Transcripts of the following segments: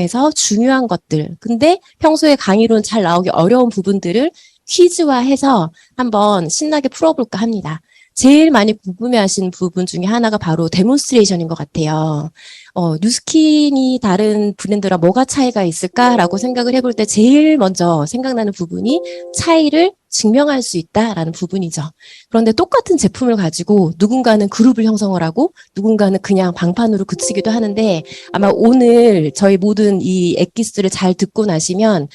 에서 중요한 것들, 근데 평소에 강의로는 잘 나오기 어려운 부분들을 퀴즈화해서 한번 신나게 풀어볼까 합니다. 제일 많이 궁금해하시는 부분 중에 하나가 바로 데몬스트레이션인 것 같아요. 뉴스킨이 다른 브랜드랑 뭐가 차이가 있을까라고 생각을 해볼 때 제일 먼저 생각나는 부분이 차이를 증명할 수 있다라는 부분이죠. 그런데 똑같은 제품을 가지고 누군가는 그룹을 형성을 하고 누군가는 그냥 방판으로 그치기도 하는데 아마 오늘 저희 모든 이 엑기스를 잘 듣고 나시면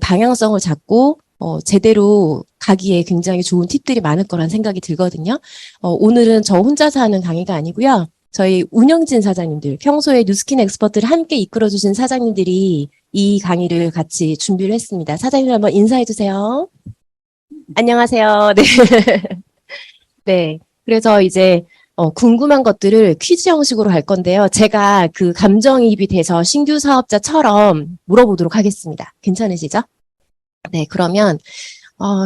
방향성을 잡고 제대로 가기에 굉장히 좋은 팁들이 많을 거란 생각이 들거든요. 오늘은 저 혼자서 하는 강의가 아니고요. 저희 운영진 사장님들, 평소에 뉴스킨 엑스퍼트를 함께 이끌어주신 사장님들이 이 강의를 같이 준비를 했습니다. 사장님 한번 인사해 주세요. 안녕하세요. 네. 네. 그래서 이제 궁금한 것들을 퀴즈 형식으로 할 건데요. 제가 그 감정이입이 돼서 신규 사업자처럼 물어보도록 하겠습니다. 괜찮으시죠? 네, 그러면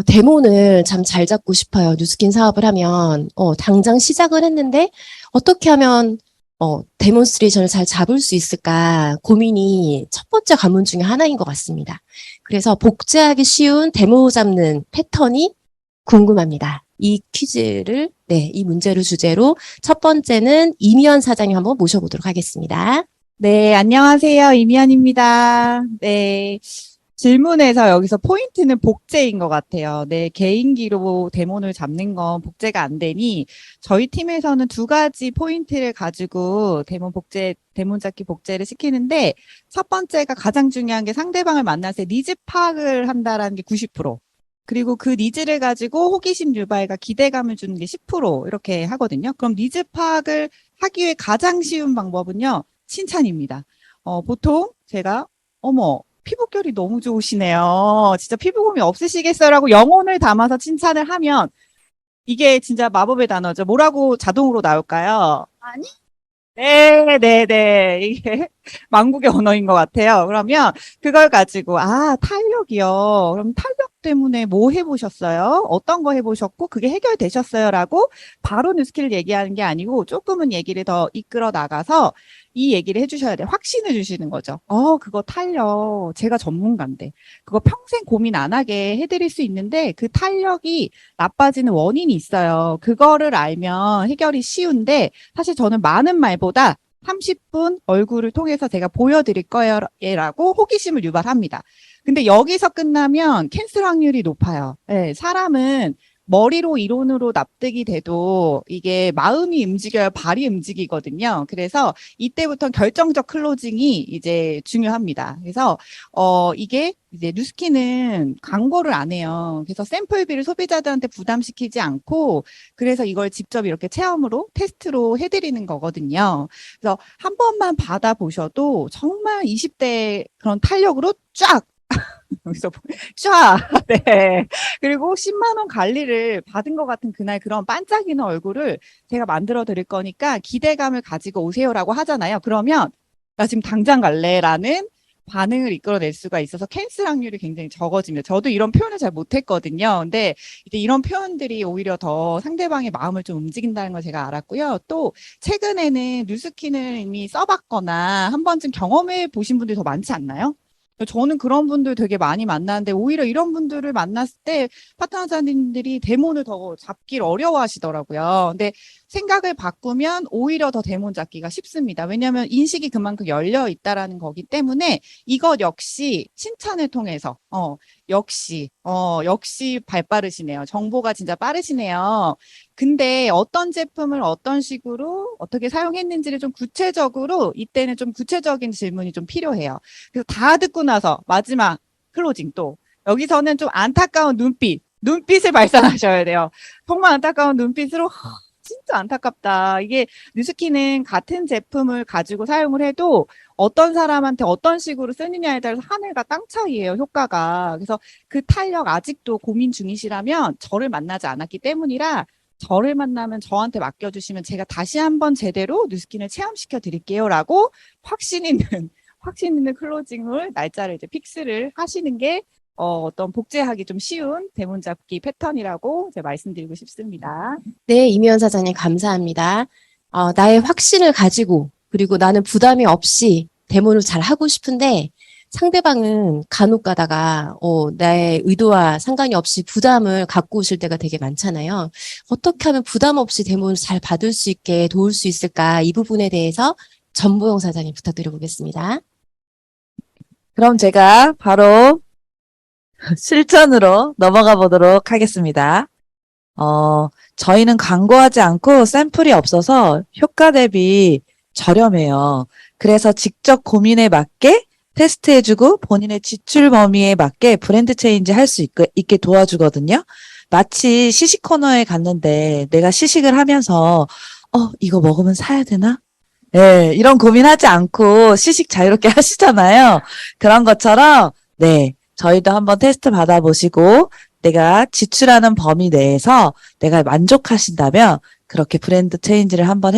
데모를 참 잘 잡고 싶어요. 뉴스킨 사업을 하면 당장 시작을 했는데 어떻게 하면 데몬스트레이션을 잘 잡을 수 있을까 고민이 첫 번째 관문 중에 하나인 것 같습니다. 그래서 복제하기 쉬운 데모 잡는 패턴이 궁금합니다. 이 퀴즈를, 네, 이 문제를 주제로 첫 번째는 이미연 사장님 한번 모셔보도록 하겠습니다. 네, 안녕하세요. 이미연입니다. 네. 질문에서 여기서 포인트는 복제인 것 같아요. 내 개인기로 데몬을 잡는 건 복제가 안 되니 저희 팀에서는 두 가지 포인트를 가지고 데몬 잡기 복제를 시키는데 첫 번째가 가장 중요한 게 상대방을 만났을 때 니즈 파악을 한다라는 게 90%. 그리고 그 니즈를 가지고 호기심 유발과 기대감을 주는 게 10% 이렇게 하거든요. 그럼 니즈 파악을 하기 위해 가장 쉬운 방법은요. 칭찬입니다. 보통 제가 어머 피부결이 너무 좋으시네요. 진짜 피부고민 없으시겠어요라고 영혼을 담아서 칭찬을 하면 이게 진짜 마법의 단어죠. 뭐라고 자동으로 나올까요? 아니? 네. 이게 만국의 언어인 것 같아요. 그러면 그걸 가지고, 탄력이요. 그럼 탄력 때문에 뭐 해보셨어요? 어떤 거 해보셨고, 그게 해결되셨어요? 라고 바로 뉴스킬을 얘기하는 게 아니고, 조금은 얘기를 더 이끌어 나가서 이 얘기를 해주셔야 돼요. 확신을 주시는 거죠. 그거 탄력. 제가 전문가인데. 그거 평생 고민 안 하게 해드릴 수 있는데, 그 탄력이 나빠지는 원인이 있어요. 그거를 알면 해결이 쉬운데, 사실 저는 많은 말보다 30분 얼굴을 통해서 제가 보여드릴 거예요 라고 호기심을 유발합니다. 근데 여기서 끝나면 캔슬 확률이 높아요. 네, 사람은 머리로 이론으로 납득이 돼도 이게 마음이 움직여야 발이 움직이거든요. 그래서 이때부터 결정적 클로징이 이제 중요합니다. 그래서 이게 이제 뉴스킨은 광고를 안 해요. 그래서 샘플비를 소비자들한테 부담시키지 않고 그래서 이걸 직접 이렇게 체험으로 테스트로 해드리는 거거든요. 그래서 한 번만 받아보셔도 정말 20대 그런 탄력으로 쫙 여기서 쫙 네. 그리고 10만 원 관리를 받은 것 같은 그날 그런 반짝이는 얼굴을 제가 만들어 드릴 거니까 기대감을 가지고 오세요라고 하잖아요. 그러면 나 지금 당장 갈래라는 반응을 이끌어낼 수가 있어서 캔슬 확률이 굉장히 적어집니다. 저도 이런 표현을 잘 못했거든요. 근데 이제 이런 표현들이 오히려 더 상대방의 마음을 좀 움직인다는 걸 제가 알았고요. 또 최근에는 뉴스킨을 이미 써봤거나 한 번쯤 경험해 보신 분들이 더 많지 않나요? 저는 그런 분들 되게 많이 만나는데 오히려 이런 분들을 만났을 때 파트너자님들이 데몬을 더 잡기를 어려워하시더라고요. 근데 생각을 바꾸면 오히려 더 데몬 잡기가 쉽습니다. 왜냐하면 인식이 그만큼 열려 있다라는 거기 때문에 이것 역시 칭찬을 통해서 역시 발 빠르시네요. 정보가 진짜 빠르시네요. 근데 어떤 제품을 어떤 식으로 어떻게 사용했는지를 좀 구체적으로 이때는 좀 구체적인 질문이 좀 필요해요. 그래서 다 듣고 나서 마지막 클로징 또 여기서는 좀 안타까운 눈빛을 발산하셔야 돼요. 정말 안타까운 눈빛으로 진짜 안타깝다. 이게 뉴스킨은 같은 제품을 가지고 사용을 해도 어떤 사람한테 어떤 식으로 쓰느냐에 따라서 하늘과 땅 차이예요, 효과가. 그래서 그 탄력 아직도 고민 중이시라면 저를 만나지 않았기 때문이라 저를 만나면 저한테 맡겨주시면 제가 다시 한번 제대로 뉴스킨을 체험시켜 드릴게요라고 확신 있는 클로징을 날짜를 이제 픽스를 하시는 게 어떤 복제하기 좀 쉬운 대문 잡기 패턴이라고 제가 말씀드리고 싶습니다. 네, 이미연 사장님 감사합니다. 나의 확신을 가지고 그리고 나는 부담이 없이 데모를 잘 하고 싶은데 상대방은 간혹 가다가 나의 의도와 상관이 없이 부담을 갖고 오실 때가 되게 많잖아요. 어떻게 하면 부담 없이 데모를 잘 받을 수 있게 도울 수 있을까? 이 부분에 대해서 전보영 사장님 부탁드려보겠습니다. 그럼 제가 바로 실전으로 넘어가 보도록 하겠습니다. 저희는 광고하지 않고 샘플이 없어서 효과 대비 저렴해요. 그래서 직접 고민에 맞게 테스트해주고 본인의 지출 범위에 맞게 브랜드 체인지 할 수 있게 도와주거든요. 마치 시식 코너에 갔는데 내가 시식을 하면서 이거 먹으면 사야 되나? 네, 이런 고민하지 않고 시식 자유롭게 하시잖아요. 그런 것처럼 네, 저희도 한번 테스트 받아보시고 내가 지출하는 범위 내에서 내가 만족하신다면 그렇게 브랜드 체인지를 한번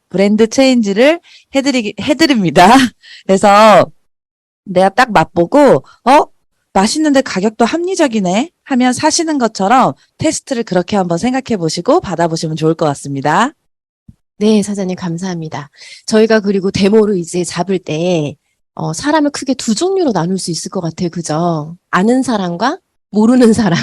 브랜드 체인지를 해드립니다. 그래서 내가 딱 맛보고, 맛있는데 가격도 합리적이네 하면 사시는 것처럼 테스트를 그렇게 한번 생각해 보시고 받아보시면 좋을 것 같습니다. 네, 사장님 감사합니다. 저희가 그리고 데모를 이제 잡을 때 사람을 크게 두 종류로 나눌 수 있을 것 같아요. 그죠? 아는 사람과 모르는 사람.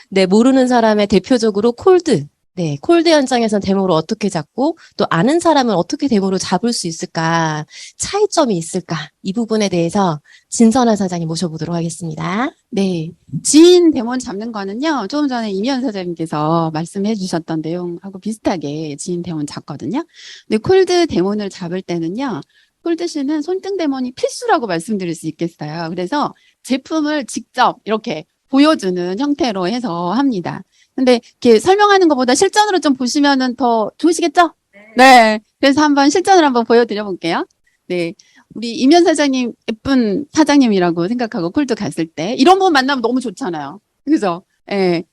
네, 모르는 사람의 대표적으로 콜드. 네, 콜드 현장에서는 데모를 어떻게 잡고 또 아는 사람은 어떻게 데모로 잡을 수 있을까? 차이점이 있을까? 이 부분에 대해서 진선아 사장님 모셔보도록 하겠습니다. 네. 지인 데몬 잡는 거는요, 조금 전에 이미연 사장님께서 말씀해 주셨던 내용하고 비슷하게 지인 데몬 잡거든요. 근데 콜드 데몬을 잡을 때는요, 콜드씨는 손등 데몬이 필수라고 말씀드릴 수 있겠어요. 그래서 제품을 직접 이렇게 보여주는 형태로 해서 합니다. 근데 이렇게 설명하는 것보다 실전으로 좀 보시면은 더 좋으시겠죠? 네. 그래서 한번 실전을 한번 보여드려 볼게요. 네. 우리 이면 사장님 예쁜 사장님이라고 생각하고 콜드 갔을 때 이런 분 만나면 너무 좋잖아요. 그죠? 예.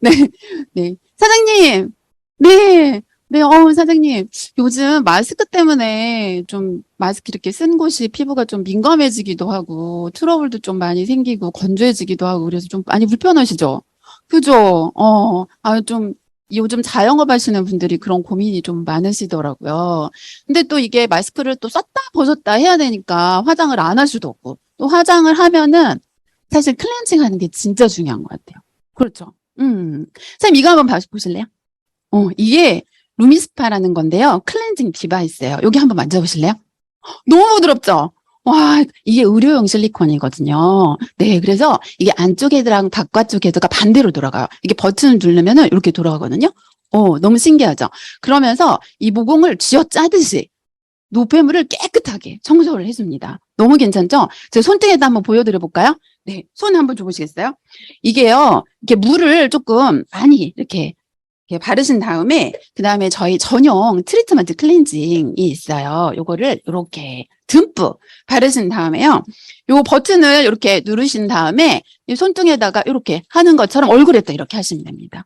네. 네. 사장님. 네. 네. 사장님. 요즘 마스크 때문에 좀 마스크 이렇게 쓴 곳이 피부가 좀 민감해지기도 하고 트러블도 좀 많이 생기고 건조해지기도 하고 그래서 좀 많이 불편하시죠? 그죠? 좀 요즘 자영업 하시는 분들이 그런 고민이 좀 많으시더라고요. 근데 또 이게 마스크를 또 썼다 벗었다 해야 되니까 화장을 안 할 수도 없고 또 화장을 하면은 사실 클렌징 하는 게 진짜 중요한 것 같아요. 그렇죠. 선생님 이거 한번 보실래요? 이게 루미스파라는 건데요. 클렌징 디바이스예요. 여기 한번 만져보실래요? 너무 부드럽죠? 와, 이게 의료용 실리콘이거든요. 네, 그래서 이게 안쪽 헤드랑 바깥쪽 헤드가 반대로 돌아가요. 이게 버튼을 누르면은 이렇게 돌아가거든요. 너무 신기하죠? 그러면서 이 모공을 쥐어짜듯이 노폐물을 깨끗하게 청소를 해줍니다. 너무 괜찮죠? 제가 손등에다 한번 보여드려 볼까요? 네, 손 한번 줘보시겠어요? 이게요, 이렇게 물을 조금 많이 이렇게 바르신 다음에 그 다음에 저희 전용 트리트먼트 클렌징이 있어요. 요거를 이렇게 듬뿍 바르신 다음에요. 요 버튼을 이렇게 누르신 다음에 이 손등에다가 이렇게 하는 것처럼 얼굴에다 이렇게 하시면 됩니다.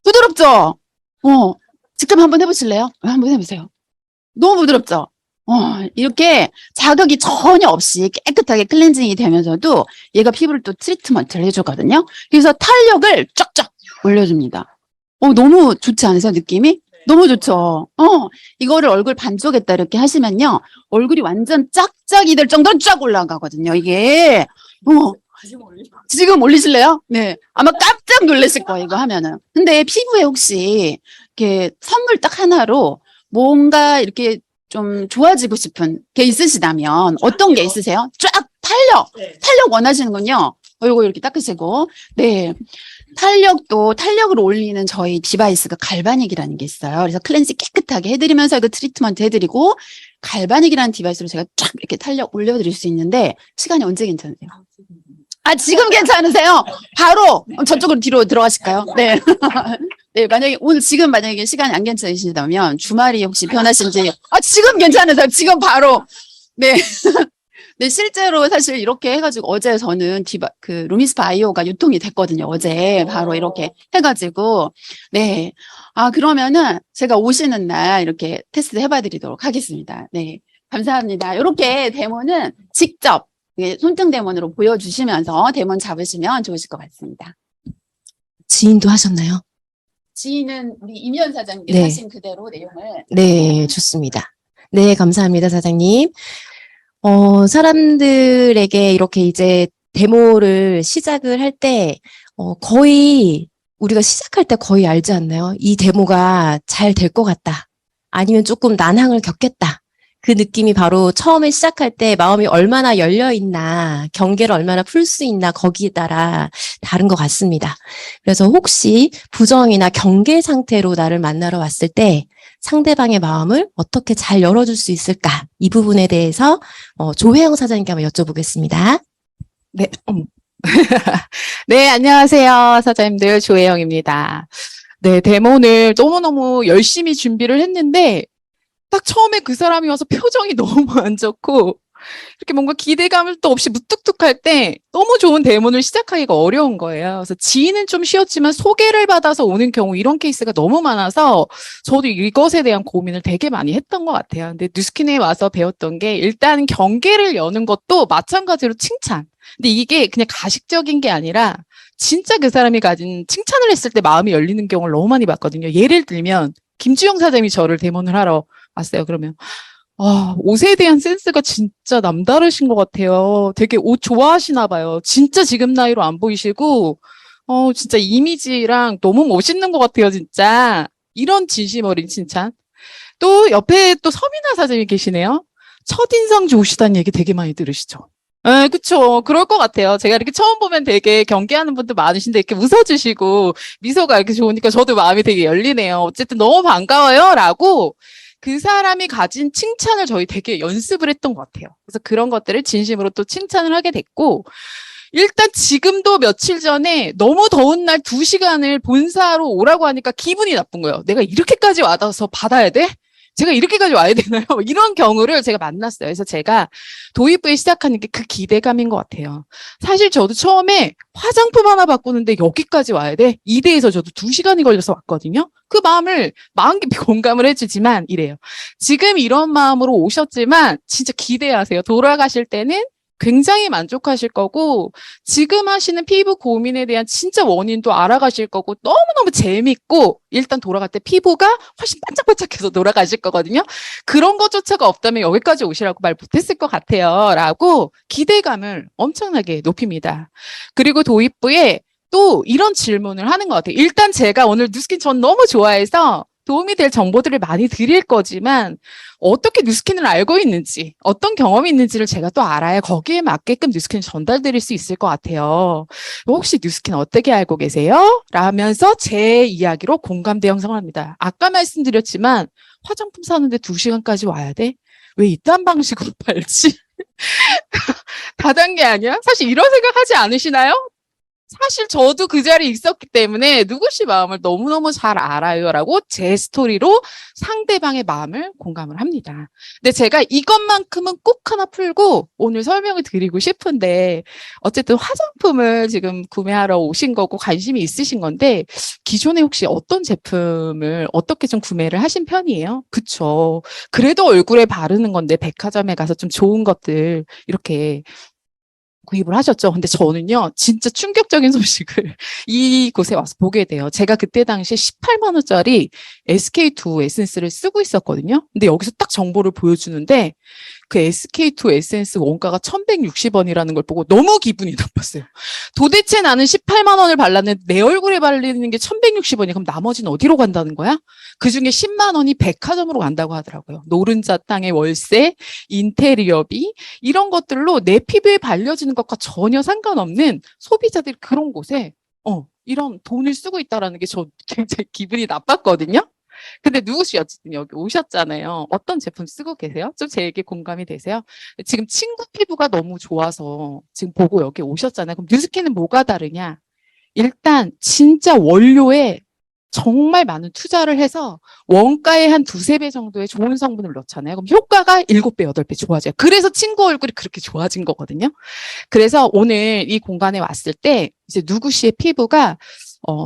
부드럽죠? 직접 한번 해보실래요? 한번 해보세요. 너무 부드럽죠? 이렇게 자극이 전혀 없이 깨끗하게 클렌징이 되면서도 얘가 피부를 또 트리트먼트를 해주거든요. 그래서 탄력을 쫙쫙 올려줍니다. 너무 좋지 않으세요, 느낌이? 너무 좋죠? 이거를 얼굴 반쪽에다 이렇게 하시면요. 얼굴이 완전 짝짝이 될 정도로 쫙 올라가거든요, 이게. 지금 올리실래요? 네. 아마 깜짝 놀라실 거예요, 이거 하면은. 근데 피부에 혹시 이렇게 선물 딱 하나로 뭔가 이렇게 좀 좋아지고 싶은 게 있으시다면 어떤 게 있으세요? 쫙 탄력 원하시는군요. 이거 이렇게 닦으시고. 네. 탄력을 올리는 저희 디바이스가 갈바닉이라는 게 있어요. 그래서 클렌징 깨끗하게 해드리면서 이거 트리트먼트 해드리고 갈바닉이라는 디바이스로 제가 쫙 이렇게 탄력 올려드릴 수 있는데 시간이 언제 괜찮으세요? 지금 괜찮으세요? 바로 저쪽으로 뒤로 들어가실까요? 네. 네, 지금 만약에 시간이 안 괜찮으시다면 주말이 혹시 편하신지 지금 괜찮으세요? 지금 바로. 네. 네, 실제로 사실 이렇게 해가지고 어제 저는 루미스파 아이오가 유통이 됐거든요. 어제 바로 이렇게 해가지고. 네. 그러면은 제가 오시는 날 이렇게 테스트 해봐드리도록 하겠습니다. 네. 감사합니다. 이렇게 데모는 직접 손등 데모으로 보여주시면서 데모 잡으시면 좋으실 것 같습니다. 지인도 하셨나요? 지인은 우리 이미연 사장님께서 네. 하신 그대로 내용을. 네, 좋습니다. 네, 감사합니다, 사장님. 사람들에게 이렇게 이제 데모를 시작을 할 때, 거의, 우리가 시작할 때 거의 알지 않나요? 이 데모가 잘 될 것 같다. 아니면 조금 난항을 겪겠다. 그 느낌이 바로 처음에 시작할 때 마음이 얼마나 열려 있나, 경계를 얼마나 풀 수 있나, 거기에 따라 다른 것 같습니다. 그래서 혹시 부정이나 경계 상태로 나를 만나러 왔을 때 상대방의 마음을 어떻게 잘 열어줄 수 있을까? 이 부분에 대해서 조혜영 사장님께 한번 여쭤보겠습니다. 네. 네, 안녕하세요. 사장님들 조혜영입니다. 네, 데모를 너무너무 열심히 준비를 했는데 딱 처음에 그 사람이 와서 표정이 너무 안 좋고 이렇게 뭔가 기대감을 또 없이 무뚝뚝할 때 너무 좋은 데모를 시작하기가 어려운 거예요. 그래서 지인은 좀 쉬었지만 소개를 받아서 오는 경우 이런 케이스가 너무 많아서 저도 이것에 대한 고민을 되게 많이 했던 것 같아요. 근데 뉴스킨에 와서 배웠던 게 일단 경계를 여는 것도 마찬가지로 칭찬. 근데 이게 그냥 가식적인 게 아니라 진짜 그 사람이 가진 칭찬을 했을 때 마음이 열리는 경우를 너무 많이 봤거든요. 예를 들면 김주영 사장님이 저를 데모를 하러 왔어요. 그러면 옷에 대한 센스가 진짜 남다르신 것 같아요. 되게 옷 좋아하시나 봐요. 진짜 지금 나이로 안 보이시고, 진짜 이미지랑 너무 멋있는 것 같아요, 진짜. 이런 진심 어린 칭찬. 또 옆에 또 서민아 사장님이 계시네요. 첫인상 좋으시다는 얘기 되게 많이 들으시죠? 네, 그쵸. 그럴 것 같아요. 제가 이렇게 처음 보면 되게 경계하는 분들 많으신데 이렇게 웃어주시고 미소가 이렇게 좋으니까 저도 마음이 되게 열리네요. 어쨌든 너무 반가워요. 라고 그 사람이 가진 칭찬을 저희 되게 연습을 했던 것 같아요. 그래서 그런 것들을 진심으로 또 칭찬을 하게 됐고, 일단 지금도 며칠 전에 너무 더운 날 2시간을 본사로 오라고 하니까 기분이 나쁜 거예요. 내가 이렇게까지 와서 받아야 돼? 제가 이렇게까지 와야 되나요? 이런 경우를 제가 만났어요. 그래서 제가 도입부에 시작하는 게 그 기대감인 것 같아요. 사실 저도 처음에 화장품 하나 바꾸는데 여기까지 와야 돼? 이대에서 저도 2시간이 걸려서 왔거든요. 그 마음을 마음 깊이 공감을 해주지만 이래요. 지금 이런 마음으로 오셨지만 진짜 기대하세요. 돌아가실 때는 굉장히 만족하실 거고 지금 하시는 피부 고민에 대한 진짜 원인도 알아가실 거고 너무너무 재밌고 일단 돌아갈 때 피부가 훨씬 반짝반짝해서 돌아가실 거거든요. 그런 것조차가 없다면 여기까지 오시라고 말 못했을 것 같아요. 라고 기대감을 엄청나게 높입니다. 그리고 도입부에 또 이런 질문을 하는 것 같아요. 일단 제가 오늘 뉴스킨 전 너무 좋아해서 도움이 될 정보들을 많이 드릴 거지만 어떻게 뉴스킨을 알고 있는지 어떤 경험이 있는지를 제가 또 알아야 거기에 맞게끔 뉴스킨을 전달드릴 수 있을 것 같아요. 혹시 뉴스킨 어떻게 알고 계세요? 라면서 제 이야기로 공감대 형성을 합니다. 아까 말씀드렸지만 화장품 사는데 2시간까지 와야 돼? 왜 이딴 방식으로 팔지? 다단계 아니야? 사실 이런 생각 하지 않으시나요? 사실 저도 그 자리에 있었기 때문에 누구씨 마음을 너무너무 잘 알아요라고 제 스토리로 상대방의 마음을 공감을 합니다. 근데 제가 이것만큼은 꼭 하나 풀고 오늘 설명을 드리고 싶은데 어쨌든 화장품을 지금 구매하러 오신 거고 관심이 있으신 건데 기존에 혹시 어떤 제품을 어떻게 좀 구매를 하신 편이에요? 그쵸. 그래도 얼굴에 바르는 건데 백화점에 가서 좀 좋은 것들 이렇게 구입을 하셨죠. 근데 저는요, 진짜 충격적인 소식을 이곳에 와서 보게 돼요. 제가 그때 당시에 18만 원짜리 SK2 에센스를 쓰고 있었거든요. 근데 여기서 딱 정보를 보여주는데 그 SK2 에센스 원가가 1,160원이라는 걸 보고 너무 기분이 나빴어요. 도대체 나는 18만 원을 발랐는데 내 얼굴에 바르는 게 1,160원이 그럼 나머지는 어디로 간다는 거야? 그중에 10만 원이 백화점으로 간다고 하더라고요. 노른자 땅의 월세, 인테리어비 이런 것들로 내 피부에 발려지는 것과 전혀 상관없는 소비자들이 그런 곳에 이런 돈을 쓰고 있다라는 게 저 굉장히 기분이 나빴거든요. 근데 누구시 어쨌든 여기 오셨잖아요. 어떤 제품 쓰고 계세요? 좀 제 얘기 공감이 되세요? 지금 친구 피부가 너무 좋아서 지금 보고 여기 오셨잖아요. 그럼 뉴스킨은 뭐가 다르냐? 일단 진짜 원료에 정말 많은 투자를 해서 원가의 한 2~3배 정도의 좋은 성분을 넣잖아요. 그럼 효과가 7배, 8배 좋아져요. 그래서 친구 얼굴이 그렇게 좋아진 거거든요. 그래서 오늘 이 공간에 왔을 때 이제 누구 씨의 피부가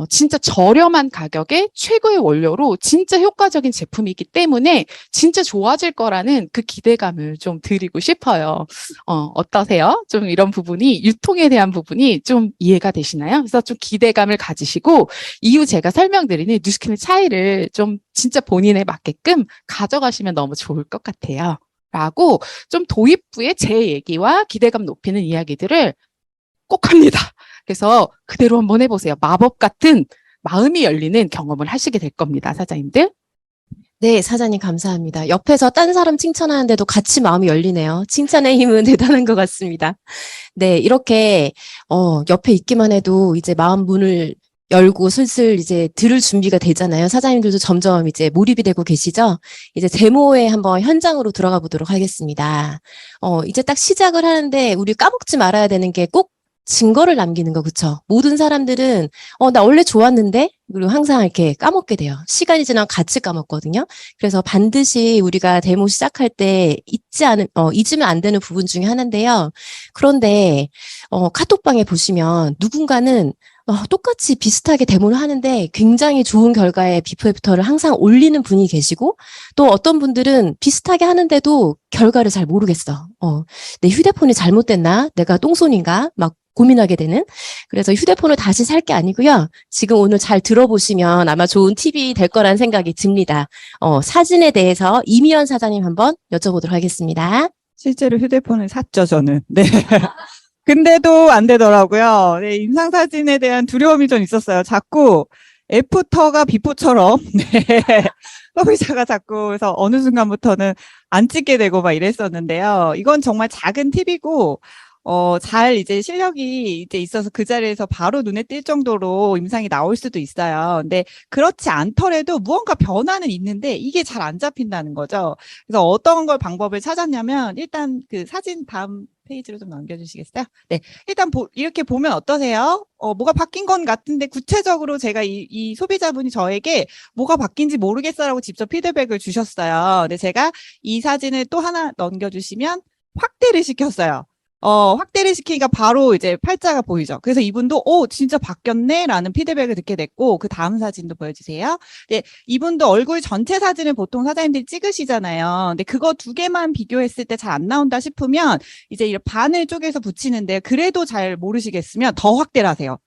진짜 저렴한 가격에 최고의 원료로 진짜 효과적인 제품이기 때문에 진짜 좋아질 거라는 그 기대감을 좀 드리고 싶어요. 어떠세요? 좀 이런 부분이, 유통에 대한 부분이 좀 이해가 되시나요? 그래서 좀 기대감을 가지시고, 이후 제가 설명드리는 뉴스킨의 차이를 좀 진짜 본인에 맞게끔 가져가시면 너무 좋을 것 같아요. 라고 좀 도입부의 제 얘기와 기대감 높이는 이야기들을 꼭 합니다. 그래서 그대로 한번 해보세요. 마법 같은 마음이 열리는 경험을 하시게 될 겁니다, 사장님들. 네, 사장님 감사합니다. 옆에서 딴 사람 칭찬하는데도 같이 마음이 열리네요. 칭찬의 힘은 대단한 것 같습니다. 네, 이렇게 옆에 있기만 해도 이제 마음 문을 열고 슬슬 이제 들을 준비가 되잖아요. 사장님들도 점점 이제 몰입이 되고 계시죠? 이제 데모에 한번 현장으로 들어가 보도록 하겠습니다. 이제 딱 시작을 하는데 우리 까먹지 말아야 되는 게 꼭 증거를 남기는 거, 그쵸? 모든 사람들은, 나 원래 좋았는데? 그리고 항상 이렇게 까먹게 돼요. 시간이 지나면 같이 까먹거든요. 그래서 반드시 우리가 데모 시작할 때 잊으면 안 되는 부분 중에 하나인데요. 그런데, 카톡방에 보시면 누군가는 똑같이 비슷하게 데모를 하는데 굉장히 좋은 결과의 비포 애프터를 항상 올리는 분이 계시고, 또 어떤 분들은 비슷하게 하는데도 결과를 잘 모르겠어. 내 휴대폰이 잘못됐나? 내가 똥손인가? 막 고민하게 되는. 그래서 휴대폰을 다시 살 게 아니고요. 지금 오늘 잘 들어보시면 아마 좋은 팁이 될 거란 생각이 듭니다. 사진에 대해서 이미연 사장님 한번 여쭤보도록 하겠습니다. 실제로 휴대폰을 샀죠, 저는. 네. 근데도 안 되더라고요. 네, 임상사진에 대한 두려움이 좀 있었어요. 자꾸 애프터가 비포처럼, 네. 소비자가 자꾸, 그래서 어느 순간부터는 안 찍게 되고 막 이랬었는데요. 이건 정말 작은 팁이고, 잘 이제 실력이 이제 있어서 그 자리에서 바로 눈에 띌 정도로 임상이 나올 수도 있어요. 근데 그렇지 않더라도 무언가 변화는 있는데 이게 잘 안 잡힌다는 거죠. 그래서 어떤 걸 방법을 찾았냐면 일단 그 사진 다음 페이지로 좀 넘겨주시겠어요? 네. 일단 이렇게 보면 어떠세요? 뭐가 바뀐 건 같은데 구체적으로 제가 이 소비자분이 저에게 뭐가 바뀐지 모르겠어라고 직접 피드백을 주셨어요. 근데 제가 이 사진을 또 하나 넘겨주시면 확대를 시켰어요. 확대를 시키니까 바로 이제 팔자가 보이죠. 그래서 이분도, 진짜 바뀌었네? 라는 피드백을 듣게 됐고, 그 다음 사진도 보여주세요. 네, 이분도 얼굴 전체 사진을 보통 사장님들이 찍으시잖아요. 근데 그거 두 개만 비교했을 때 잘 안 나온다 싶으면, 이제 이렇게 반을 쪼개서 붙이는데, 그래도 잘 모르시겠으면 더 확대를 하세요.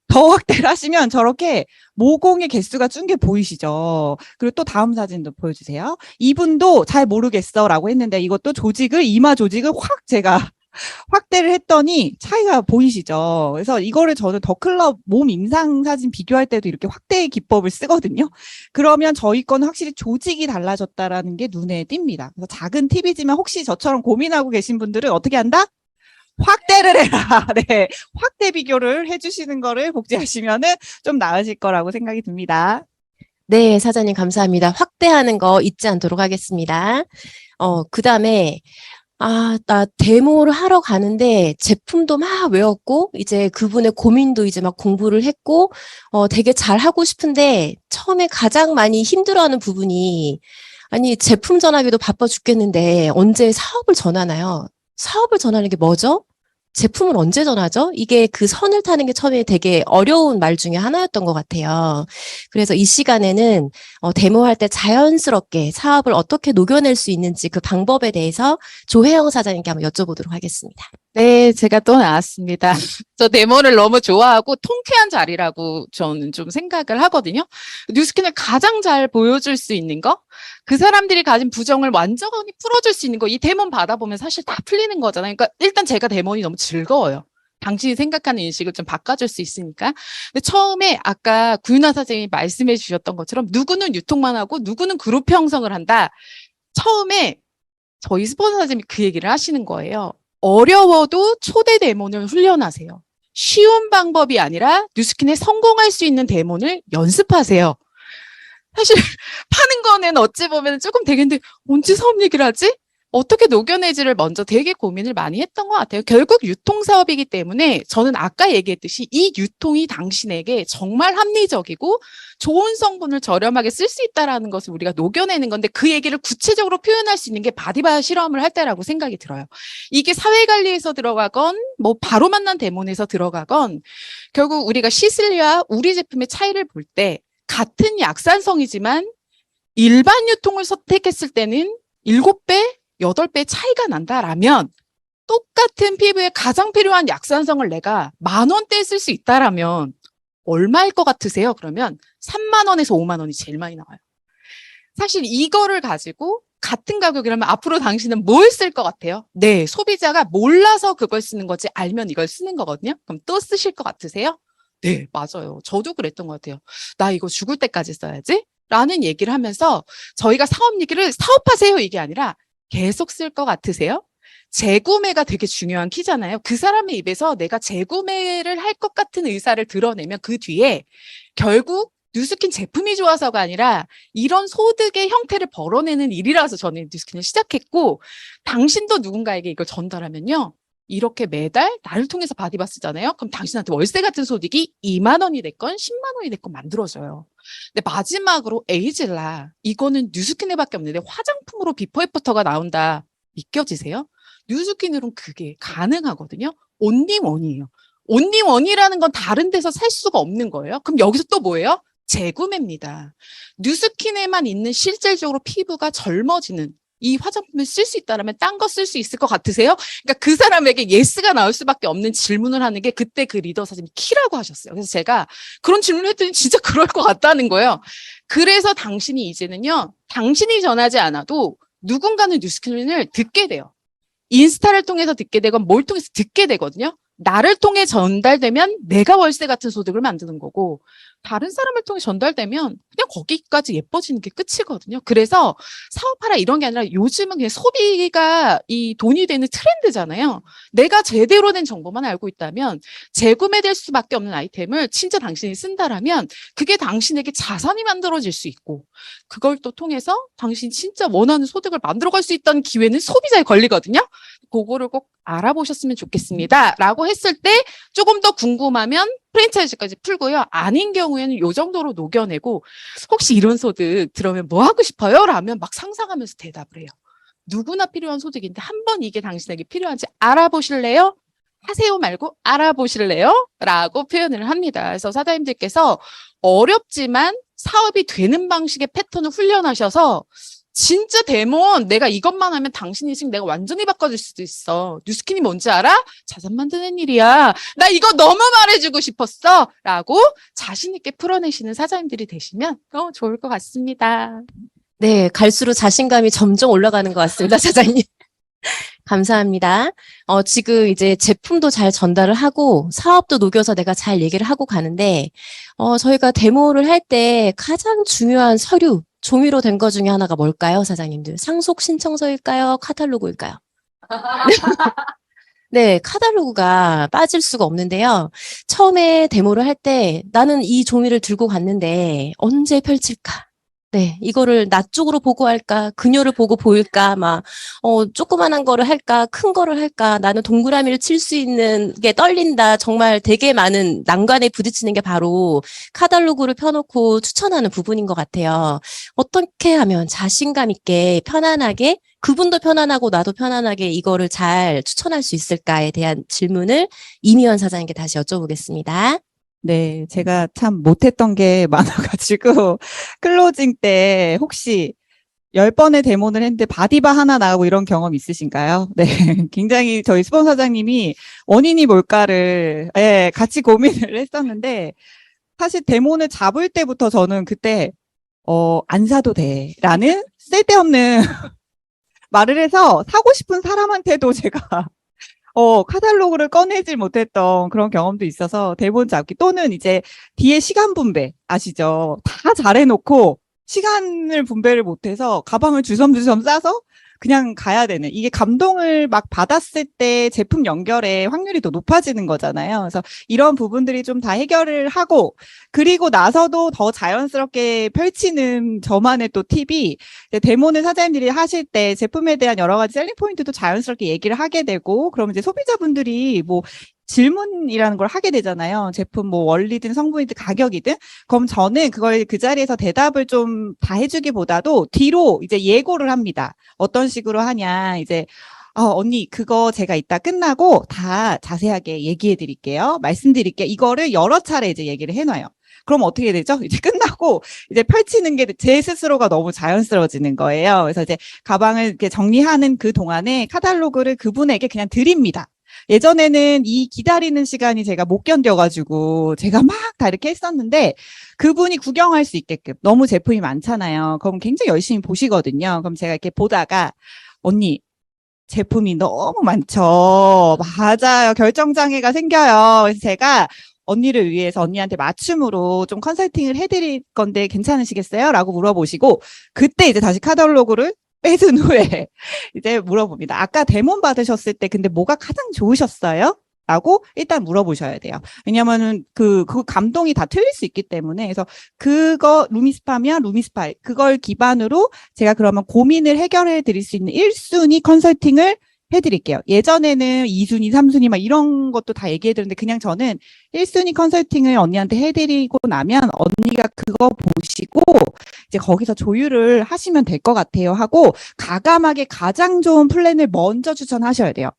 더 확대를 하시면 저렇게 모공의 개수가 준 게 보이시죠? 그리고 또 다음 사진도 보여주세요. 이분도 잘 모르겠어 라고 했는데, 이것도 이마 조직을 확 제가 확대를 했더니 차이가 보이시죠? 그래서 이거를 저는 더클럽 몸 임상 사진 비교할 때도 이렇게 확대의 기법을 쓰거든요. 그러면 저희 거는 확실히 조직이 달라졌다라는 게 눈에 띕니다. 그래서 작은 팁이지만 혹시 저처럼 고민하고 계신 분들은 어떻게 한다? 확대를 해라. 네. 확대 비교를 해주시는 거를 복제하시면은 좀 나으실 거라고 생각이 듭니다. 네, 사장님 감사합니다. 확대하는 거 잊지 않도록 하겠습니다. 그다음에 나 데모를 하러 가는데 제품도 막 외웠고, 이제 그분의 고민도 이제 막 공부를 했고, 되게 잘 하고 싶은데, 처음에 가장 많이 힘들어하는 부분이, 아니, 제품 전하기도 바빠 죽겠는데, 언제 사업을 전하나요? 사업을 전하는 게 뭐죠? 제품을 언제 전하죠? 이게 그 선을 타는 게 처음에 되게 어려운 말 중에 하나였던 것 같아요. 그래서 이 시간에는 데모할 때 자연스럽게 사업을 어떻게 녹여낼 수 있는지 그 방법에 대해서 조혜영 사장님께 한번 여쭤보도록 하겠습니다. 네, 제가 또 나왔습니다. 저 데모를 너무 좋아하고 통쾌한 자리라고 저는 좀 생각을 하거든요. 뉴스킨을 가장 잘 보여줄 수 있는 거, 그 사람들이 가진 부정을 완전히 풀어줄 수 있는 거, 이 데몬 받아보면 사실 다 풀리는 거잖아요. 그러니까 일단 제가 데몬이 너무 즐거워요. 당신이 생각하는 인식을 좀 바꿔줄 수 있으니까. 근데 처음에 아까 구윤아 사장님이 말씀해 주셨던 것처럼 누구는 유통만 하고 누구는 그룹 형성을 한다. 처음에 저희 스폰서 사장님이 그 얘기를 하시는 거예요. 어려워도 초대 데몬을 훈련하세요. 쉬운 방법이 아니라 뉴스킨에 성공할 수 있는 데몬을 연습하세요. 사실 파는 거는 어찌 보면 조금 되겠는데 언제 사업 얘기를 하지? 어떻게 녹여내지를 먼저 되게 고민을 많이 했던 것 같아요. 결국 유통사업이기 때문에 저는 아까 얘기했듯이 이 유통이 당신에게 정말 합리적이고 좋은 성분을 저렴하게 쓸 수 있다라는 것을 우리가 녹여내는 건데 그 얘기를 구체적으로 표현할 수 있는 게 바디바 실험을 할 때라고 생각이 들어요. 이게 사회관리에서 들어가건 뭐 바로 만난 데몬에서 들어가건 결국 우리가 시슬리와 우리 제품의 차이를 볼 때 같은 약산성이지만 일반 유통을 선택했을 때는 7배, 8배 차이가 난다라면 똑같은 피부에 가장 필요한 약산성을 내가 10,000원대에 쓸 수 있다라면 얼마일 것 같으세요? 그러면 3만 원에서 5만 원이 제일 많이 나와요. 사실 이거를 가지고 같은 가격이라면 앞으로 당신은 뭘 쓸 것 같아요? 네, 소비자가 몰라서 그걸 쓰는 거지 알면 이걸 쓰는 거거든요. 그럼 또 쓰실 것 같으세요? 네, 맞아요. 저도 그랬던 것 같아요. 나 이거 죽을 때까지 써야지? 라는 얘기를 하면서 저희가 사업 얘기를 사업하세요 이게 아니라 계속 쓸 것 같으세요? 재구매가 되게 중요한 키잖아요. 그 사람의 입에서 내가 재구매를 할 것 같은 의사를 드러내면 그 뒤에 결국 뉴스킨 제품이 좋아서가 아니라 이런 소득의 형태를 벌어내는 일이라서 저는 뉴스킨을 시작했고 당신도 누군가에게 이걸 전달하면요. 이렇게 매달 나를 통해서 바디바 쓰잖아요. 그럼 당신한테 월세 같은 소득이 2만 원이 됐건 10만 원이 됐건 만들어져요. 근데 마지막으로 에이즐라 이거는 뉴스킨에밖에 없는데 화장품으로 비포 애프터가 나온다. 믿겨지세요? 뉴스킨으로는 그게 가능하거든요. 온리원이에요. 온리원이라는 건 다른 데서 살 수가 없는 거예요. 그럼 여기서 또 뭐예요? 재구매입니다. 뉴스킨에만 있는 실질적으로 피부가 젊어지는 이 화장품을 쓸 수 있다면 딴 거 쓸 수 있을 것 같으세요? 그러니까 그 사람에게 예스가 나올 수밖에 없는 질문을 하는 게 그때 그 리더 사장님이 키라고 하셨어요. 그래서 제가 그런 질문을 했더니 진짜 그럴 것 같다는 거예요. 그래서 당신이 이제는요. 당신이 전하지 않아도 누군가는 뉴스킨을 듣게 돼요. 인스타를 통해서 듣게 되건 뭘 통해서 듣게 되거든요. 나를 통해 전달되면 내가 월세 같은 소득을 만드는 거고 다른 사람을 통해 전달되면 그냥 거기까지 예뻐지는 게 끝이거든요. 그래서 사업하라 이런 게 아니라 요즘은 그냥 소비가 이 돈이 되는 트렌드잖아요. 내가 제대로 된 정보만 알고 있다면 재구매될 수밖에 없는 아이템을 진짜 당신이 쓴다라면 그게 당신에게 자산이 만들어질 수 있고 그걸 또 통해서 당신이 진짜 원하는 소득을 만들어갈 수 있다는 기회는 소비자에 걸리거든요. 그거를 꼭 알아보셨으면 좋겠습니다. 라고 했을 때 조금 더 궁금하면 프랜차이즈까지 풀고요. 아닌 경우에는 요 정도로 녹여내고 혹시 이런 소득 들으면 뭐 하고 싶어요? 라면 막 상상하면서 대답을 해요. 누구나 필요한 소득인데 한번 이게 당신에게 필요한지 알아보실래요? 하세요 말고 알아보실래요? 라고 표현을 합니다. 그래서 사장님들께서 어렵지만 사업이 되는 방식의 패턴을 훈련하셔서 진짜 데몬 내가 이것만 하면 당신 인생 내가 완전히 바꿔줄 수도 있어. 뉴스킨이 뭔지 알아? 자산 만드는 일이야. 나 이거 너무 말해주고 싶었어. 라고 자신 있게 풀어내시는 사장님들이 되시면 좋을 것 같습니다. 네, 갈수록 자신감이 점점 올라가는 것 같습니다, 사장님. 감사합니다. 지금 이제 제품도 잘 전달을 하고 사업도 녹여서 내가 잘 얘기를 하고 가는데, 저희가 데모를 할 때 가장 중요한 서류, 종이로 된 거 중에 하나가 뭘까요, 사장님들? 상속 신청서일까요? 카탈로그일까요? 네, 카탈로그가 빠질 수가 없는데요. 처음에 데모를 할 때 나는 이 종이를 들고 갔는데 언제 펼칠까? 네, 이거를 나 쪽으로 보고 할까? 그녀를 보고 보일까? 조그만한 거를 할까? 큰 거를 할까? 나는 동그라미를 칠 수 있는 게 떨린다. 정말 되게 많은 난관에 부딪히는 게 바로 카탈로그를 펴놓고 추천하는 부분인 것 같아요. 어떻게 하면 자신감 있게 편안하게 그분도 편안하고 나도 편안하게 이거를 잘 추천할 수 있을까에 대한 질문을 이미연 사장님께 다시 여쭤보겠습니다. 네, 제가 참 못했던 게 많아가지고, 클로징 때 혹시 10번의 데모를 했는데 바디바 하나 나가고 이런 경험 있으신가요? 네, 굉장히 저희 스폰서장님이 원인이 뭘까를, 예, 같이 고민을 했었는데, 사실 데모를 잡을 때부터 저는 그때, 안 사도 돼. 라는 쓸데없는 말을 해서 사고 싶은 사람한테도 제가 카탈로그를 꺼내질 못했던 그런 경험도 있어서 대본 잡기 또는 이제 뒤에 시간 분배 아시죠? 다 잘해놓고 시간을 분배를 못해서 가방을 주섬주섬 싸서 그냥 가야 되는, 이게 감동을 막 받았을 때 제품 연결의 확률이 더 높아지는 거잖아요. 그래서 이런 부분들이 좀 다 해결을 하고, 그리고 나서도 더 자연스럽게 펼치는 저만의 또 팁이, 이제 데모는 사장님들이 하실 때 제품에 대한 여러 가지 셀링 포인트도 자연스럽게 얘기를 하게 되고, 그러면 이제 소비자분들이 뭐 질문이라는 걸 하게 되잖아요. 제품 뭐 원리든 성분이든 가격이든. 그럼 저는 그걸 그 자리에서 대답을 좀 다 해주기보다도 뒤로 이제 예고를 합니다. 어떤 식으로 하냐, 이제 언니, 그거 제가 이따 끝나고 다 자세하게 얘기해 드릴게요. 말씀드릴게요. 이거를 여러 차례 이제 얘기를 해놔요. 그럼 어떻게 되죠? 이제 끝나고 이제 펼치는 게 제 스스로가 너무 자연스러워지는 거예요. 그래서 이제 가방을 이렇게 정리하는 그 동안에 카탈로그를 그분에게 그냥 드립니다. 예전에는 이 기다리는 시간이 제가 못 견뎌가지고 제가 막 다 이렇게 했었는데, 그분이 구경할 수 있게끔, 너무 제품이 많잖아요. 그럼 굉장히 열심히 보시거든요. 그럼 제가 이렇게 보다가, 언니, 제품이 너무 많죠. 맞아요. 결정장애가 생겨요. 그래서 제가 언니를 위해서 언니한테 맞춤으로 좀 컨설팅을 해드릴 건데 괜찮으시겠어요? 라고 물어보시고, 그때 이제 다시 카탈로그를 빼둔 후에 이제 물어봅니다. 아까 데몬 받으셨을 때 근데 뭐가 가장 좋으셨어요? 라고 일단 물어보셔야 돼요. 왜냐면은 그 감동이 다 틀릴 수 있기 때문에. 그래서 그거 루미스파면 루미스파, 그걸 기반으로 제가 그러면 고민을 해결해 드릴 수 있는 1순위 컨설팅을 해드릴게요. 예전에는 2순위, 3순위 막 이런 것도 다 얘기해 드렸는데, 그냥 저는 1순위 컨설팅을 언니한테 해드리고 나면 언니가 그거 보시고 이제 거기서 조율을 하시면 될 것 같아요 하고, 가감하게 가장 좋은 플랜을 먼저 추천하셔야 돼요.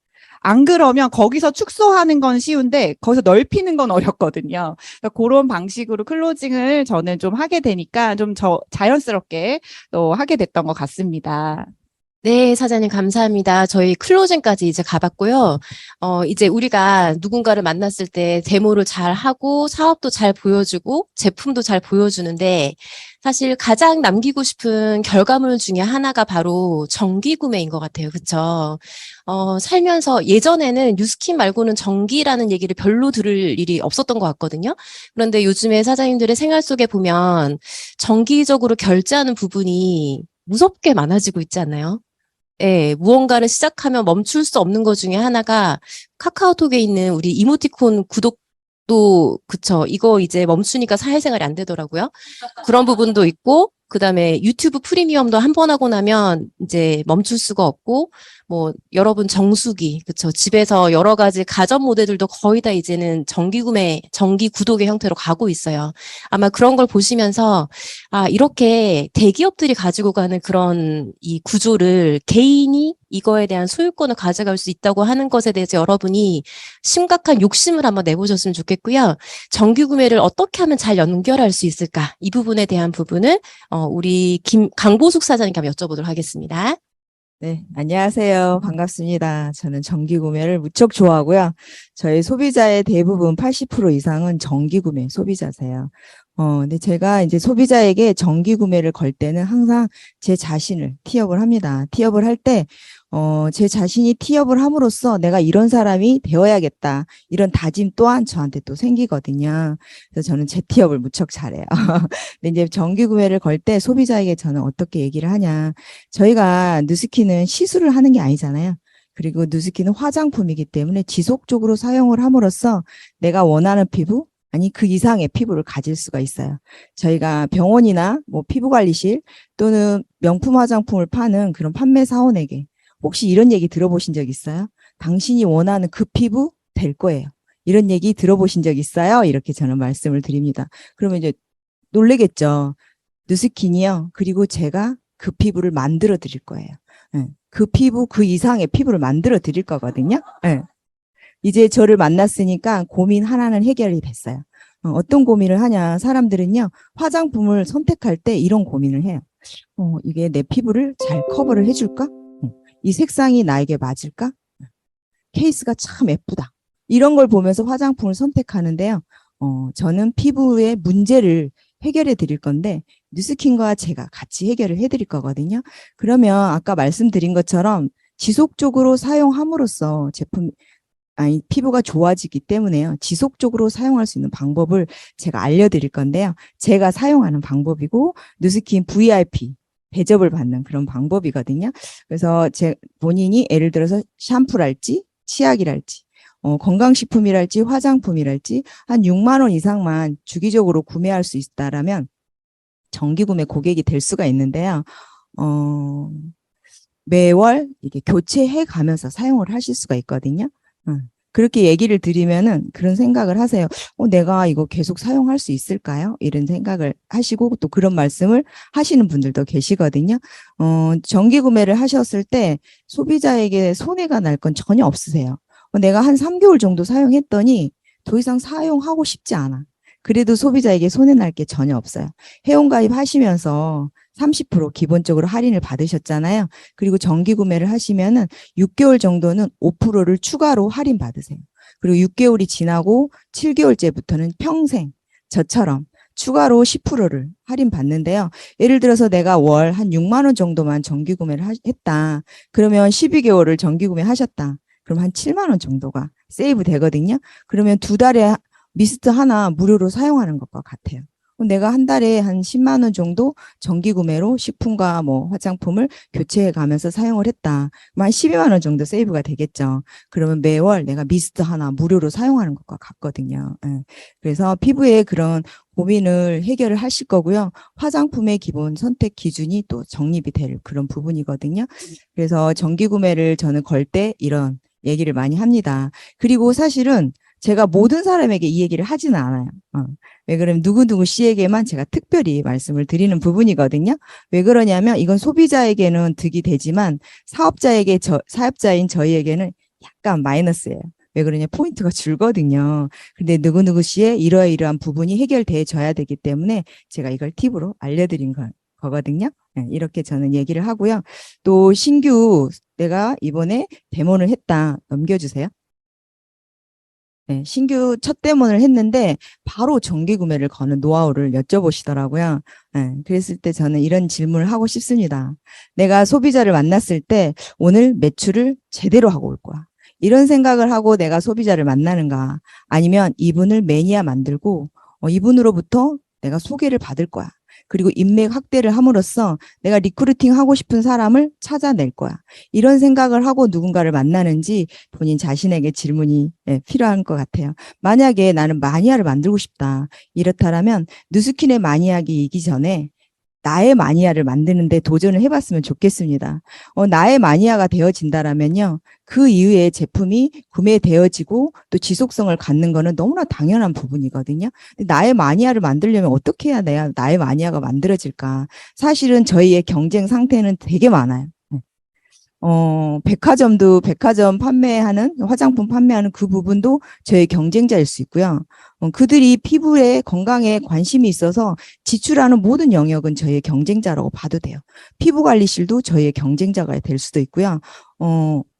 안 그러면 거기서 축소하는 건 쉬운데 거기서 넓히는 건 어렵거든요. 그러니까 그런 방식으로 클로징을 저는 좀 하게 되니까 좀 자연스럽게 또 하게 됐던 것 같습니다. 네, 사장님 감사합니다. 저희 클로징까지 이제 가봤고요. 이제 우리가 누군가를 만났을 때 데모를 잘 하고 사업도 잘 보여주고 제품도 잘 보여주는데, 사실 가장 남기고 싶은 결과물 중에 하나가 바로 정기 구매인 것 같아요. 그쵸? 살면서 예전에는 뉴스킨 말고는 정기라는 얘기를 별로 들을 일이 없었던 것 같거든요. 그런데 요즘에 사장님들의 생활 속에 보면 정기적으로 결제하는 부분이 무섭게 많아지고 있지 않나요? 예, 무언가를 시작하면 멈출 수 없는 것 중에 하나가 카카오톡에 있는 우리 이모티콘 구독도, 그쵸. 이거 이제 멈추니까 사회생활이 안 되더라고요. 그런 부분도 있고, 그 다음에 유튜브 프리미엄도 한 번 하고 나면 이제 멈출 수가 없고, 뭐, 여러분 정수기, 그쵸. 집에서 여러 가지 가전 모델들도 거의 다 이제는 정기 구매, 정기 구독의 형태로 가고 있어요. 아마 그런 걸 보시면서, 이렇게 대기업들이 가지고 가는 그런 이 구조를 개인이 이거에 대한 소유권을 가져갈 수 있다고 하는 것에 대해서 여러분이 심각한 욕심을 한번 내보셨으면 좋겠고요. 정기 구매를 어떻게 하면 잘 연결할 수 있을까? 이 부분에 대한 부분을 우리 강보숙 사장님께 한번 여쭤보도록 하겠습니다. 네, 안녕하세요. 반갑습니다. 저는 정기 구매를 무척 좋아하고요. 저희 소비자의 대부분 80% 이상은 정기 구매 소비자세요. 근데 제가 이제 소비자에게 정기 구매를 걸 때는 항상 제 자신을 티업을 합니다. 티업을 할 때, 제 자신이 티업을 함으로써 내가 이런 사람이 되어야겠다. 이런 다짐 또한 저한테 또 생기거든요. 그래서 저는 제 티업을 무척 잘해요. 근데 이제 정기 구매를 걸 때 소비자에게 저는 어떻게 얘기를 하냐. 저희가 누스킨은 시술을 하는 게 아니잖아요. 그리고 누스킨은 화장품이기 때문에 지속적으로 사용을 함으로써 내가 원하는 피부, 아니 그 이상의 피부를 가질 수가 있어요. 저희가 병원이나 뭐 피부관리실 또는 명품 화장품을 파는 그런 판매 사원에게 혹시 이런 얘기 들어보신 적 있어요? 당신이 원하는 그 피부 될 거예요. 이런 얘기 들어보신 적 있어요? 이렇게 저는 말씀을 드립니다. 그러면 이제 놀라겠죠. 누스킨이요. 그리고 제가 그 피부를 만들어 드릴 거예요. 네. 그 피부 그 이상의 피부를 만들어 드릴 거거든요. 네. 이제 저를 만났으니까 고민 하나는 해결이 됐어요. 어떤 고민을 하냐. 사람들은요, 화장품을 선택할 때 이런 고민을 해요. 이게 내 피부를 잘 커버를 해줄까? 이 색상이 나에게 맞을까? 케이스가 참 예쁘다. 이런 걸 보면서 화장품을 선택하는데요. 저는 피부의 문제를 해결해 드릴 건데, 누스킨과 제가 같이 해결을 해 드릴 거거든요. 그러면 아까 말씀드린 것처럼 지속적으로 사용함으로써 피부가 좋아지기 때문에요. 지속적으로 사용할 수 있는 방법을 제가 알려드릴 건데요. 제가 사용하는 방법이고, 누스킨 VIP 대접을 받는 그런 방법이거든요. 그래서 본인이 예를 들어서 샴푸랄지 치약이랄지 건강식품이랄지 화장품이랄지 한 6만 원 이상만 주기적으로 구매할 수 있다라면 정기구매 고객이 될 수가 있는데요. 매월 이게 교체해 가면서 사용을 하실 수가 있거든요. 그렇게 얘기를 드리면은 그런 생각을 하세요. 내가 이거 계속 사용할 수 있을까요? 이런 생각을 하시고 또 그런 말씀을 하시는 분들도 계시거든요. 정기 구매를 하셨을 때 소비자에게 손해가 날 건 전혀 없으세요. 내가 한 3개월 정도 사용했더니 더 이상 사용하고 싶지 않아. 그래도 소비자에게 손해 날 게 전혀 없어요. 회원가입 하시면서 30% 기본적으로 할인을 받으셨잖아요. 그리고 정기 구매를 하시면은 6개월 정도는 5%를 추가로 할인 받으세요. 그리고 6개월이 지나고 7개월째부터는 평생 저처럼 추가로 10%를 할인 받는데요. 예를 들어서 내가 월 한 6만 원 정도만 정기 구매를 했다. 그러면 12개월을 정기 구매 하셨다. 그럼 한 7만 원 정도가 세이브 되거든요. 그러면 2달에 미스트 하나 무료로 사용하는 것과 같아요. 내가 한 달에 한 10만 원 정도 정기 구매로 식품과 뭐 화장품을 교체해 가면서 사용을 했다. 그럼 한 12만 원 정도 세이브가 되겠죠. 그러면 매월 내가 미스트 하나 무료로 사용하는 것과 같거든요. 그래서 피부에 그런 고민을 해결을 하실 거고요. 화장품의 기본 선택 기준이 또 정립이 될 그런 부분이거든요. 그래서 정기 구매를 저는 걸 때 이런 얘기를 많이 합니다. 그리고 사실은 제가 모든 사람에게 이 얘기를 하지는 않아요. 왜 그러면 누구누구 씨에게만 제가 특별히 말씀을 드리는 부분이거든요. 왜 그러냐면 이건 소비자에게는 득이 되지만 사업자인 저희에게는 약간 마이너스예요. 왜 그러냐 포인트가 줄거든요. 근데 누구누구 씨의 이러이러한 부분이 해결돼줘야 되기 때문에 제가 이걸 팁으로 알려드린 거거든요. 이렇게 저는 얘기를 하고요. 또 신규 내가 이번에 데모를 했다. 넘겨주세요. 신규 첫 데모를 했는데 바로 정기 구매를 거는 노하우를 여쭤보시더라고요. 그랬을 때 저는 이런 질문을 하고 싶습니다. 내가 소비자를 만났을 때 오늘 매출을 제대로 하고 올 거야. 이런 생각을 하고 내가 소비자를 만나는가? 아니면 이분을 매니아 만들고 이분으로부터 내가 소개를 받을 거야. 그리고 인맥 확대를 함으로써 내가 리크루팅 하고 싶은 사람을 찾아낼 거야. 이런 생각을 하고 누군가를 만나는지 본인 자신에게 질문이 필요한 것 같아요. 만약에 나는 마니아를 만들고 싶다. 이렇다면 누스킨의 마니아기 이기 전에 나의 마니아를 만드는데 도전을 해봤으면 좋겠습니다. 나의 마니아가 되어진다라면요. 그 이후에 제품이 구매되어지고 또 지속성을 갖는 거는 너무나 당연한 부분이거든요. 나의 마니아를 만들려면 어떻게 해야 나의 마니아가 만들어질까? 사실은 저희의 경쟁 상태는 되게 많아요. 백화점 판매하는, 화장품 판매하는 그 부분도 저희 경쟁자일 수 있고요. 그들이 피부에 건강에 관심이 있어서 지출하는 모든 영역은 저희의 경쟁자라고 봐도 돼요. 피부관리실도 저희의 경쟁자가 될 수도 있고요.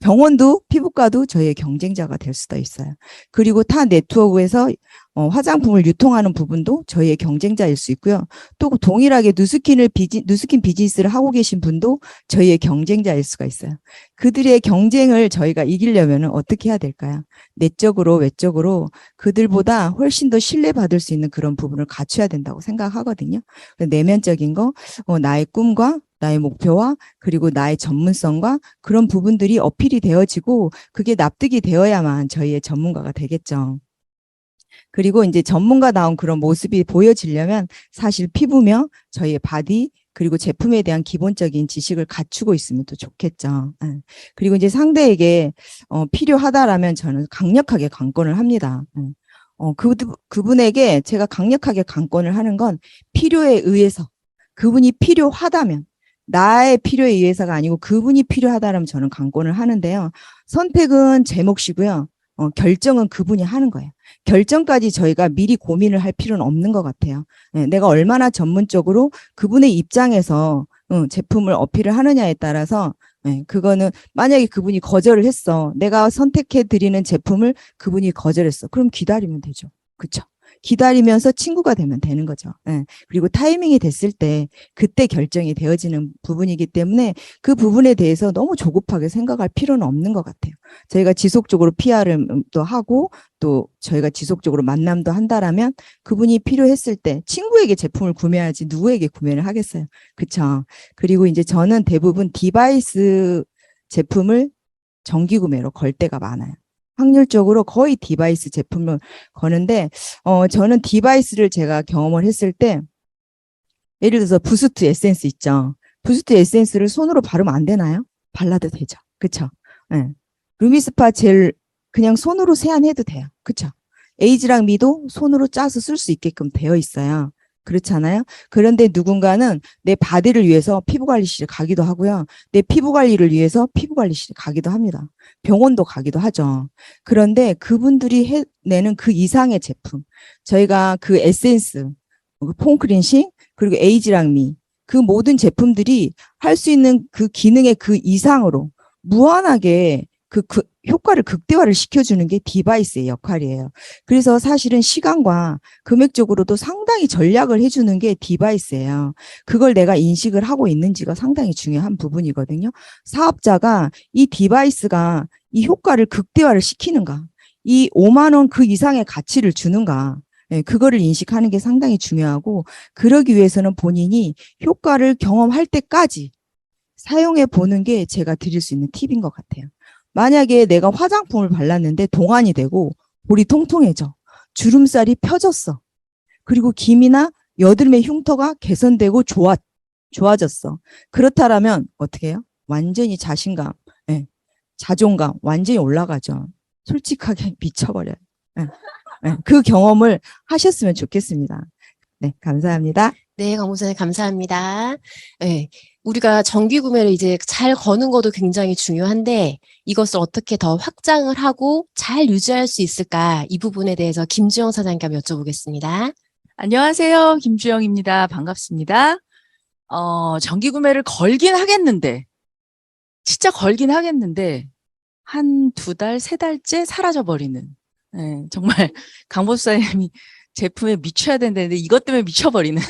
병원도 피부과도 저희의 경쟁자가 될 수도 있어요. 그리고 타 네트워크에서 화장품을 유통하는 부분도 저희의 경쟁자일 수 있고요. 또 동일하게 누스킨 비즈니스를 하고 계신 분도 저희의 경쟁자일 수가 있어요. 그들의 경쟁을 저희가 이기려면 어떻게 해야 될까요? 내적으로 외적으로 그들보다 훨씬 더 신뢰받을 수 있는 그런 부분을 갖춰야 된다고 생각하거든요. 내면적인 거, 나의 꿈과 나의 목표와 그리고 나의 전문성과 그런 부분들이 어필이 되어지고 그게 납득이 되어야만 저희의 전문가가 되겠죠. 그리고 이제 전문가다운 그런 모습이 보여지려면 사실 피부며 저희의 바디 그리고 제품에 대한 기본적인 지식을 갖추고 있으면 또 좋겠죠. 그리고 이제 상대에게 필요하다라면 저는 강력하게 강권을 합니다. 그분에게 제가 강력하게 강권을 하는 건 필요에 의해서 그분이 필요하다면 나의 필요에 의해서가 아니고 그분이 필요하다면 저는 강권을 하는데요. 선택은 제 몫이고요. 결정은 그분이 하는 거예요. 결정까지 저희가 미리 고민을 할 필요는 없는 것 같아요. 내가 얼마나 전문적으로 그분의 입장에서 제품을 어필을 하느냐에 따라서 그거는 만약에 그분이 거절을 했어. 내가 선택해 드리는 제품을 그분이 거절했어. 그럼 기다리면 되죠. 그렇죠? 기다리면서 친구가 되면 되는 거죠. 예. 그리고 타이밍이 됐을 때 그때 결정이 되어지는 부분이기 때문에 그 부분에 대해서 너무 조급하게 생각할 필요는 없는 것 같아요. 저희가 지속적으로 PR을 또 하고 또 저희가 지속적으로 만남도 한다라면 그분이 필요했을 때 친구에게 제품을 구매하지 누구에게 구매를 하겠어요. 그쵸? 그리고 이제 저는 대부분 디바이스 제품을 정기 구매로 걸 때가 많아요. 확률적으로 거의 디바이스 제품을 거는데, 저는 디바이스를 제가 경험을 했을 때, 예를 들어서 부스트 에센스 있죠. 부스트 에센스를 손으로 바르면 안 되나요? 발라도 되죠. 그쵸? 예. 루미스파 젤 그냥 손으로 세안해도 돼요. 그쵸? 에이지랑 미도 손으로 짜서 쓸 수 있게끔 되어 있어요. 그렇잖아요. 그런데 누군가는 내 바디를 위해서 피부관리실에 가기도 하고요. 내 피부관리를 위해서 피부관리실에 가기도 합니다. 병원도 가기도 하죠. 그런데 그분들이 내는 그 이상의 제품, 저희가 그 에센스, 폼 클렌싱, 그리고 에이지랑 미, 그 모든 제품들이 할 수 있는 그 기능의 그 이상으로 무한하게 그 효과를 극대화를 시켜주는 게 디바이스의 역할이에요. 그래서 사실은 시간과 금액적으로도 상당히 전략을 해주는 게 디바이스예요. 그걸 내가 인식을 하고 있는지가 상당히 중요한 부분이거든요. 사업자가 이 디바이스가 이 효과를 극대화를 시키는가, 이 5만 원 그 이상의 가치를 주는가, 그거를 인식하는 게 상당히 중요하고, 그러기 위해서는 본인이 효과를 경험할 때까지 사용해 보는 게 제가 드릴 수 있는 팁인 것 같아요. 만약에 내가 화장품을 발랐는데 동안이 되고 볼이 통통해져. 주름살이 펴졌어. 그리고 기미나 여드름의 흉터가 개선되고 좋아졌어. 그렇다라면 어떻게 해요? 완전히 자신감, 자존감 완전히 올라가죠. 솔직하게 미쳐버려요. 그 경험을 하셨으면 좋겠습니다. 네, 감사합니다. 네, 강목사님 감사합니다. 네, 우리가 정기 구매를 이제 잘 거는 것도 굉장히 중요한데 이것을 어떻게 더 확장을 하고 잘 유지할 수 있을까? 이 부분에 대해서 김주영 사장님께 한번 여쭤보겠습니다. 안녕하세요. 김주영입니다. 반갑습니다. 정기 구매를 걸긴 하겠는데, 진짜 걸긴 하겠는데, 한 2달, 3달째 사라져버리는, 정말 강법사님이 제품에 미쳐야 되는데 이것 때문에 미쳐버리는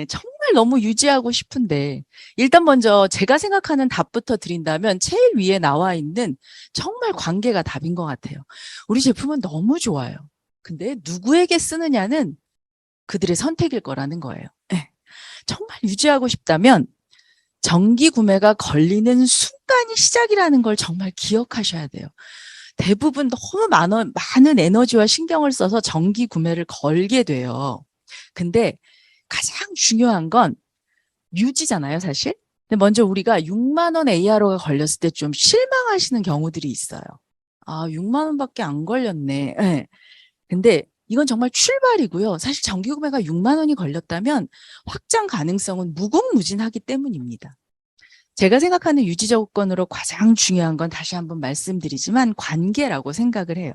정말 너무 유지하고 싶은데 일단 먼저 제가 생각하는 답부터 드린다면 제일 위에 나와 있는 정말 관계가 답인 것 같아요. 우리 제품은 너무 좋아요. 근데 누구에게 쓰느냐는 그들의 선택일 거라는 거예요. 정말 유지하고 싶다면 정기 구매가 걸리는 순간이 시작이라는 걸 정말 기억하셔야 돼요. 대부분 너무 많은 에너지와 신경을 써서 정기 구매를 걸게 돼요. 근데 가장 중요한 건 유지잖아요, 사실. 근데 먼저 우리가 6만 원 ARO가 걸렸을 때 좀 실망하시는 경우들이 있어요. 아, 6만 원밖에 안 걸렸네. 네. 근데 이건 정말 출발이고요. 사실 정기 구매가 6만 원이 걸렸다면 확장 가능성은 무궁무진하기 때문입니다. 제가 생각하는 유지 조건으로 가장 중요한 건 다시 한번 말씀드리지만 관계라고 생각을 해요.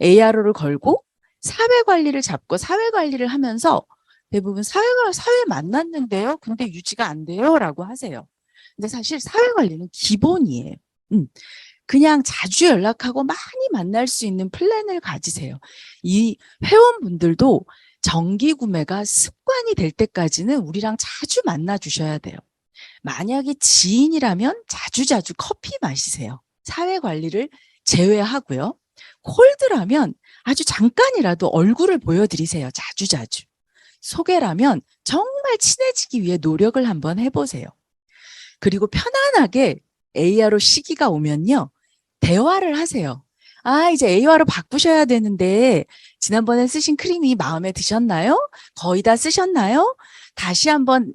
ARO를 걸고 사회 관리를 잡고 사회 관리를 하면서 대부분 사회 만났는데요. 근데 유지가 안 돼요. 라고 하세요. 근데 사실 사회 관리는 기본이에요. 그냥 자주 연락하고 많이 만날 수 있는 플랜을 가지세요. 이 회원분들도 정기 구매가 습관이 될 때까지는 우리랑 자주 만나 주셔야 돼요. 만약에 지인이라면 자주자주 커피 마시세요. 사회 관리를 제외하고요. 콜드라면 아주 잠깐이라도 얼굴을 보여드리세요. 자주자주. 소개라면 정말 친해지기 위해 노력을 한번 해보세요. 그리고 편안하게 ARO 시기가 오면요. 대화를 하세요. 아, 이제 ARO 바꾸셔야 되는데 지난번에 쓰신 크림이 마음에 드셨나요? 거의 다 쓰셨나요? 다시 한번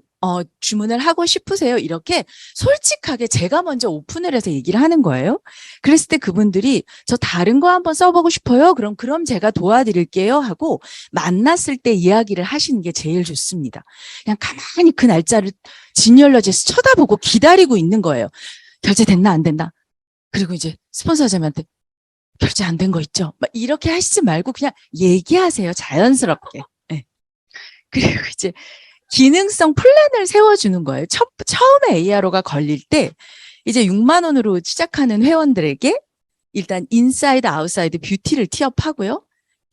주문을 하고 싶으세요? 이렇게 솔직하게 제가 먼저 오픈을 해서 얘기를 하는 거예요. 그랬을 때 그분들이 저 다른 거 한번 써보고 싶어요. 그럼 제가 도와드릴게요 하고 만났을 때 이야기를 하시는 게 제일 좋습니다. 그냥 가만히 그 날짜를 진열러지에서 쳐다보고 기다리고 있는 거예요. 결제됐나 안 됐나? 그리고 이제 스폰서자한테 결제 안 된 거 있죠? 막 이렇게 하시지 말고 그냥 얘기하세요. 자연스럽게. 네. 그리고 이제 기능성 플랜을 세워주는 거예요. 처음에 ARO가 걸릴 때 이제 6만 원으로 시작하는 회원들에게 일단 인사이드, 아웃사이드 뷰티를 티업하고요.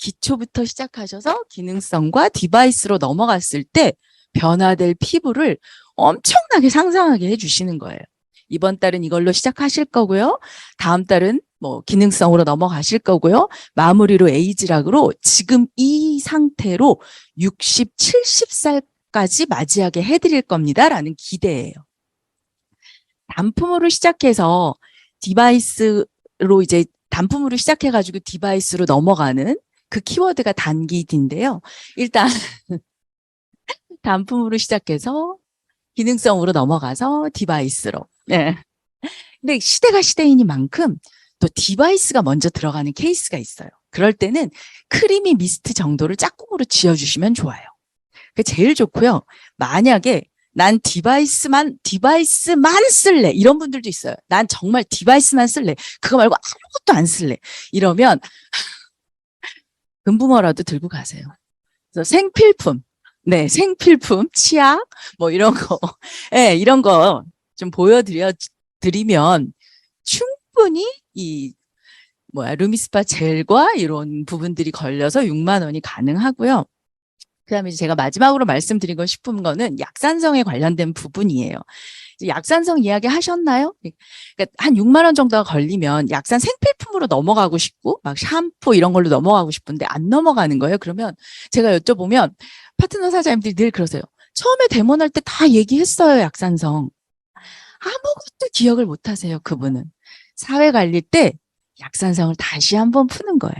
기초부터 시작하셔서 기능성과 디바이스로 넘어갔을 때 변화될 피부를 엄청나게 상상하게 해주시는 거예요. 이번 달은 이걸로 시작하실 거고요. 다음 달은 뭐 기능성으로 넘어가실 거고요. 마무리로 에이지락으로 지금 이 상태로 60, 70살까지 맞이하게 해드릴 겁니다라는 기대예요. 단품으로 시작해서 디바이스로 이제 단품으로 시작해가지고 디바이스로 넘어가는 그 키워드가 단기인데요. 일단 단품으로 시작해서 기능성으로 넘어가서 디바이스로. 네. 근데 시대가 시대이니만큼 또 디바이스가 먼저 들어가는 케이스가 있어요. 그럴 때는 크리미 미스트 정도를 짝꿍으로 지어주시면 좋아요. 그게 제일 좋고요. 만약에 난 디바이스만 쓸래. 이런 분들도 있어요. 난 정말 디바이스만 쓸래. 그거 말고 아무것도 안 쓸래. 이러면 금붕어라도 들고 가세요. 그래서 생필품. 네, 생필품, 치약, 뭐 이런 거. 네, 이런 거 좀 드리면 충분히 루미스파 젤과 이런 부분들이 걸려서 6만 원이 가능하고요. 그 다음에 제가 마지막으로 말씀드리고 싶은 거는 약산성에 관련된 부분이에요. 약산성 이야기 하셨나요? 그러니까 한 6만 원 정도가 걸리면 약산 생필품으로 넘어가고 싶고 막 샴푸 이런 걸로 넘어가고 싶은데 안 넘어가는 거예요. 그러면 제가 여쭤보면 파트너 사장님들이 늘 그러세요. 처음에 데모할 때 다 얘기했어요. 약산성. 아무것도 기억을 못 하세요. 그분은. 사회 관리 때 약산성을 다시 한번 푸는 거예요.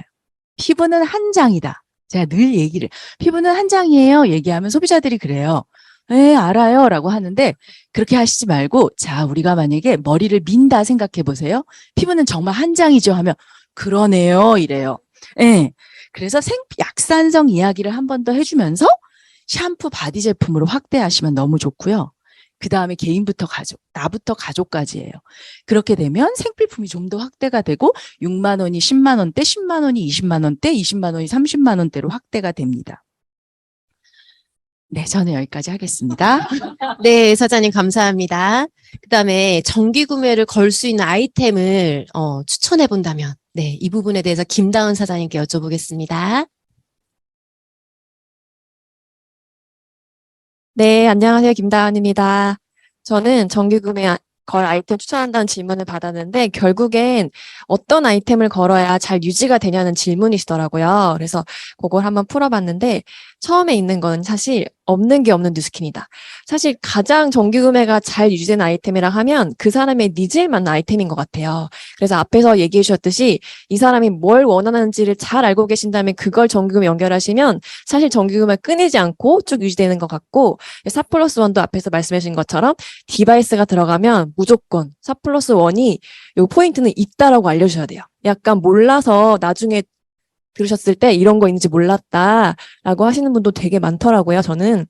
피부는 한 장이다. 제가 늘 피부는 한 장이에요. 얘기하면 소비자들이 그래요. 네, 알아요. 라고 하는데 그렇게 하시지 말고 자, 우리가 만약에 머리를 민다 생각해 보세요. 피부는 정말 한 장이죠 하면 그러네요. 이래요. 네. 그래서 약산성 이야기를 한 번 더 해주면서 샴푸 바디 제품으로 확대하시면 너무 좋고요. 그 다음에 개인부터 가족, 나부터 가족까지예요. 그렇게 되면 생필품이 좀 더 확대가 되고 6만 원이 10만 원대, 10만 원이 20만 원대, 20만 원이 30만 원대로 확대가 됩니다. 네, 저는 여기까지 하겠습니다. 네, 사장님 감사합니다. 그다음에 정기 구매를 걸 수 있는 아이템을 추천해 본다면 네, 이 부분에 대해서 김다은 사장님께 여쭤보겠습니다. 네, 안녕하세요. 김다은입니다. 저는 정기 구매 걸 아이템 추천한다는 질문을 받았는데 결국엔 어떤 아이템을 걸어야 잘 유지가 되냐는 질문이시더라고요. 그래서 그걸 한번 풀어봤는데 처음에 있는 건 사실 없는 게 없는 뉴스킨이다. 사실 가장 정기 구매가 잘 유지되는 아이템이라 하면 그 사람의 니즈에 맞는 아이템인 것 같아요. 그래서 앞에서 얘기해 주셨듯이 이 사람이 뭘 원하는지를 잘 알고 계신다면 그걸 정기 구매 연결하시면 사실 정기 구매 끊이지 않고 쭉 유지되는 것 같고 4+1도 앞에서 말씀해 주신 것처럼 디바이스가 들어가면 무조건 4+1이 요 포인트는 있다라고 알려주셔야 돼요. 약간 몰라서 나중에 들으셨을 때 이런 거 있는지 몰랐다라고 하시는 분도 되게 많더라고요. 저는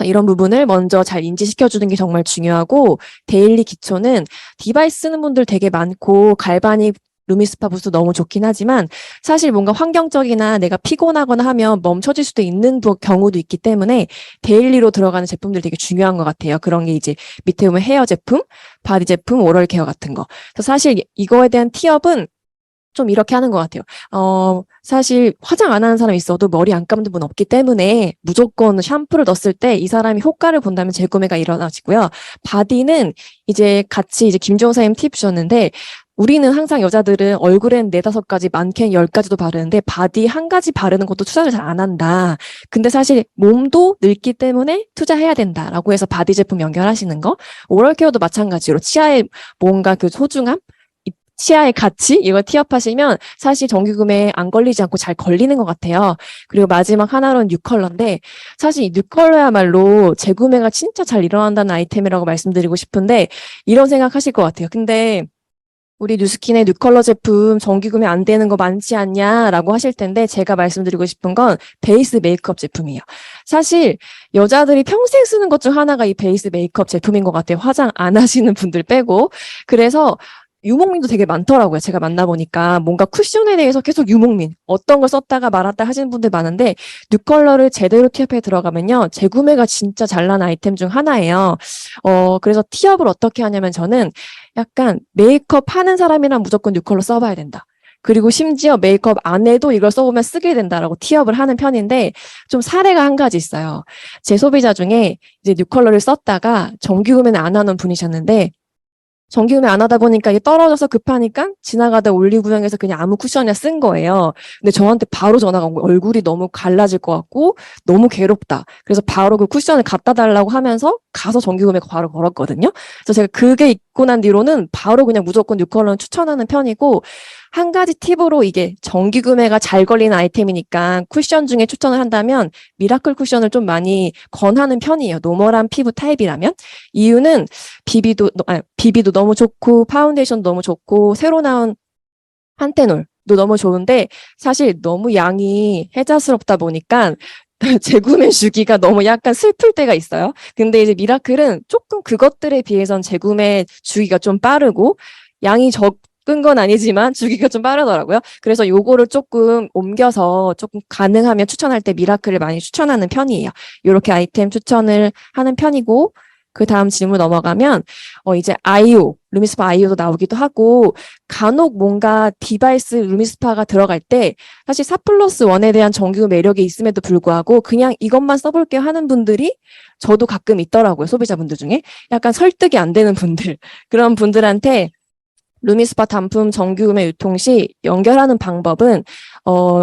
이런 부분을 먼저 잘 인지시켜주는 게 정말 중요하고 데일리 기초는 디바이스 쓰는 분들 되게 많고 갈바닉 루미스파 부스 너무 좋긴 하지만 사실 뭔가 환경적이나 내가 피곤하거나 하면 멈춰질 수도 있는 경우도 있기 때문에 데일리로 들어가는 제품들이 되게 중요한 것 같아요. 그런 게 이제 밑에 보면 헤어 제품, 바디 제품, 오럴 케어 같은 거. 그래서 사실 이거에 대한 티업은 좀 이렇게 하는 것 같아요. 사실 화장 안 하는 사람이 있어도 머리 안 감는 분 없기 때문에 무조건 샴푸를 넣었을 때 이 사람이 효과를 본다면 재구매가 일어나지고요. 바디는 이제 같이 이제 김종호 선생님 팁 주셨는데 우리는 항상 여자들은 얼굴엔 4-5가지, 많게는 10가지도 바르는데 바디 한 가지 바르는 것도 투자를 잘 안 한다. 근데 사실 몸도 늙기 때문에 투자해야 된다라고 해서 바디 제품 연결하시는 거. 오럴 케어도 마찬가지로 치아에 뭔가 그 소중함? 치아의 가치 이걸 티업하시면 사실 정기 구매에 안 걸리지 않고 잘 걸리는 것 같아요. 그리고 마지막 하나로는 뉴컬러인데 사실 이 뉴컬러야말로 재구매가 진짜 잘 일어난다는 아이템이라고 말씀드리고 싶은데 이런 생각하실 것 같아요. 근데 우리 뉴스킨의 뉴컬러 제품 정기 구매 안 되는 거 많지 않냐라고 하실 텐데 제가 말씀드리고 싶은 건 베이스 메이크업 제품이에요. 사실 여자들이 평생 쓰는 것 중 하나가 이 베이스 메이크업 제품인 것 같아요. 화장 안 하시는 분들 빼고. 그래서 유목민도 되게 많더라고요. 제가 만나보니까 뭔가 쿠션에 대해서 계속 유목민 어떤 걸 썼다가 말았다 하시는 분들 많은데 뉴컬러를 제대로 티업해 들어가면요. 재구매가 진짜 잘 나는 아이템 중 하나예요. 그래서 티업을 어떻게 하냐면 저는 약간 메이크업 하는 사람이랑 무조건 뉴컬러 써봐야 된다. 그리고 심지어 메이크업 안에도 이걸 써보면 쓰게 된다라고 티업을 하는 편인데 좀 사례가 한 가지 있어요. 제 소비자 중에 이제 뉴컬러를 썼다가 정기 구매는 안 하는 분이셨는데 정기 구매 안 하다 보니까 이게 떨어져서 급하니까 지나가다 올리브영에서 그냥 아무 쿠션이나 쓴 거예요. 근데 저한테 바로 전화가 온 거예요. 얼굴이 너무 갈라질 것 같고 너무 괴롭다. 그래서 바로 그 쿠션을 갖다 달라고 하면서 가서 정기 구매 바로 걸었거든요. 그래서 제가 그게 있고 난 뒤로는 바로 그냥 무조건 뉴컬러는 추천하는 편이고 한 가지 팁으로 이게 정기 구매가 잘 걸리는 아이템이니까 쿠션 중에 추천을 한다면 미라클 쿠션을 좀 많이 권하는 편이에요. 노멀한 피부 타입이라면. 이유는 비비도 너무 좋고 파운데이션도 너무 좋고 새로 나온 판테놀도 너무 좋은데 사실 너무 양이 혜자스럽다 보니까 재구매 주기가 너무 약간 슬플 때가 있어요. 근데 이제 미라클은 조금 그것들에 비해선 재구매 주기가 좀 빠르고 양이 적은 건 아니지만 주기가 좀 빠르더라고요. 그래서 요거를 조금 옮겨서 조금 가능하면 추천할 때 미라클을 많이 추천하는 편이에요. 요렇게 아이템 추천을 하는 편이고 그 다음 질문 넘어가면 이제 아이오, 루미스파 아이오도 나오기도 하고 간혹 뭔가 디바이스 루미스파가 들어갈 때 사실 4+1에 대한 정규 매력이 있음에도 불구하고 그냥 이것만 써볼게요 하는 분들이 저도 가끔 있더라고요. 소비자분들 중에 약간 설득이 안 되는 분들 그런 분들한테 루미스파 단품 정규 구매 유통 시 연결하는 방법은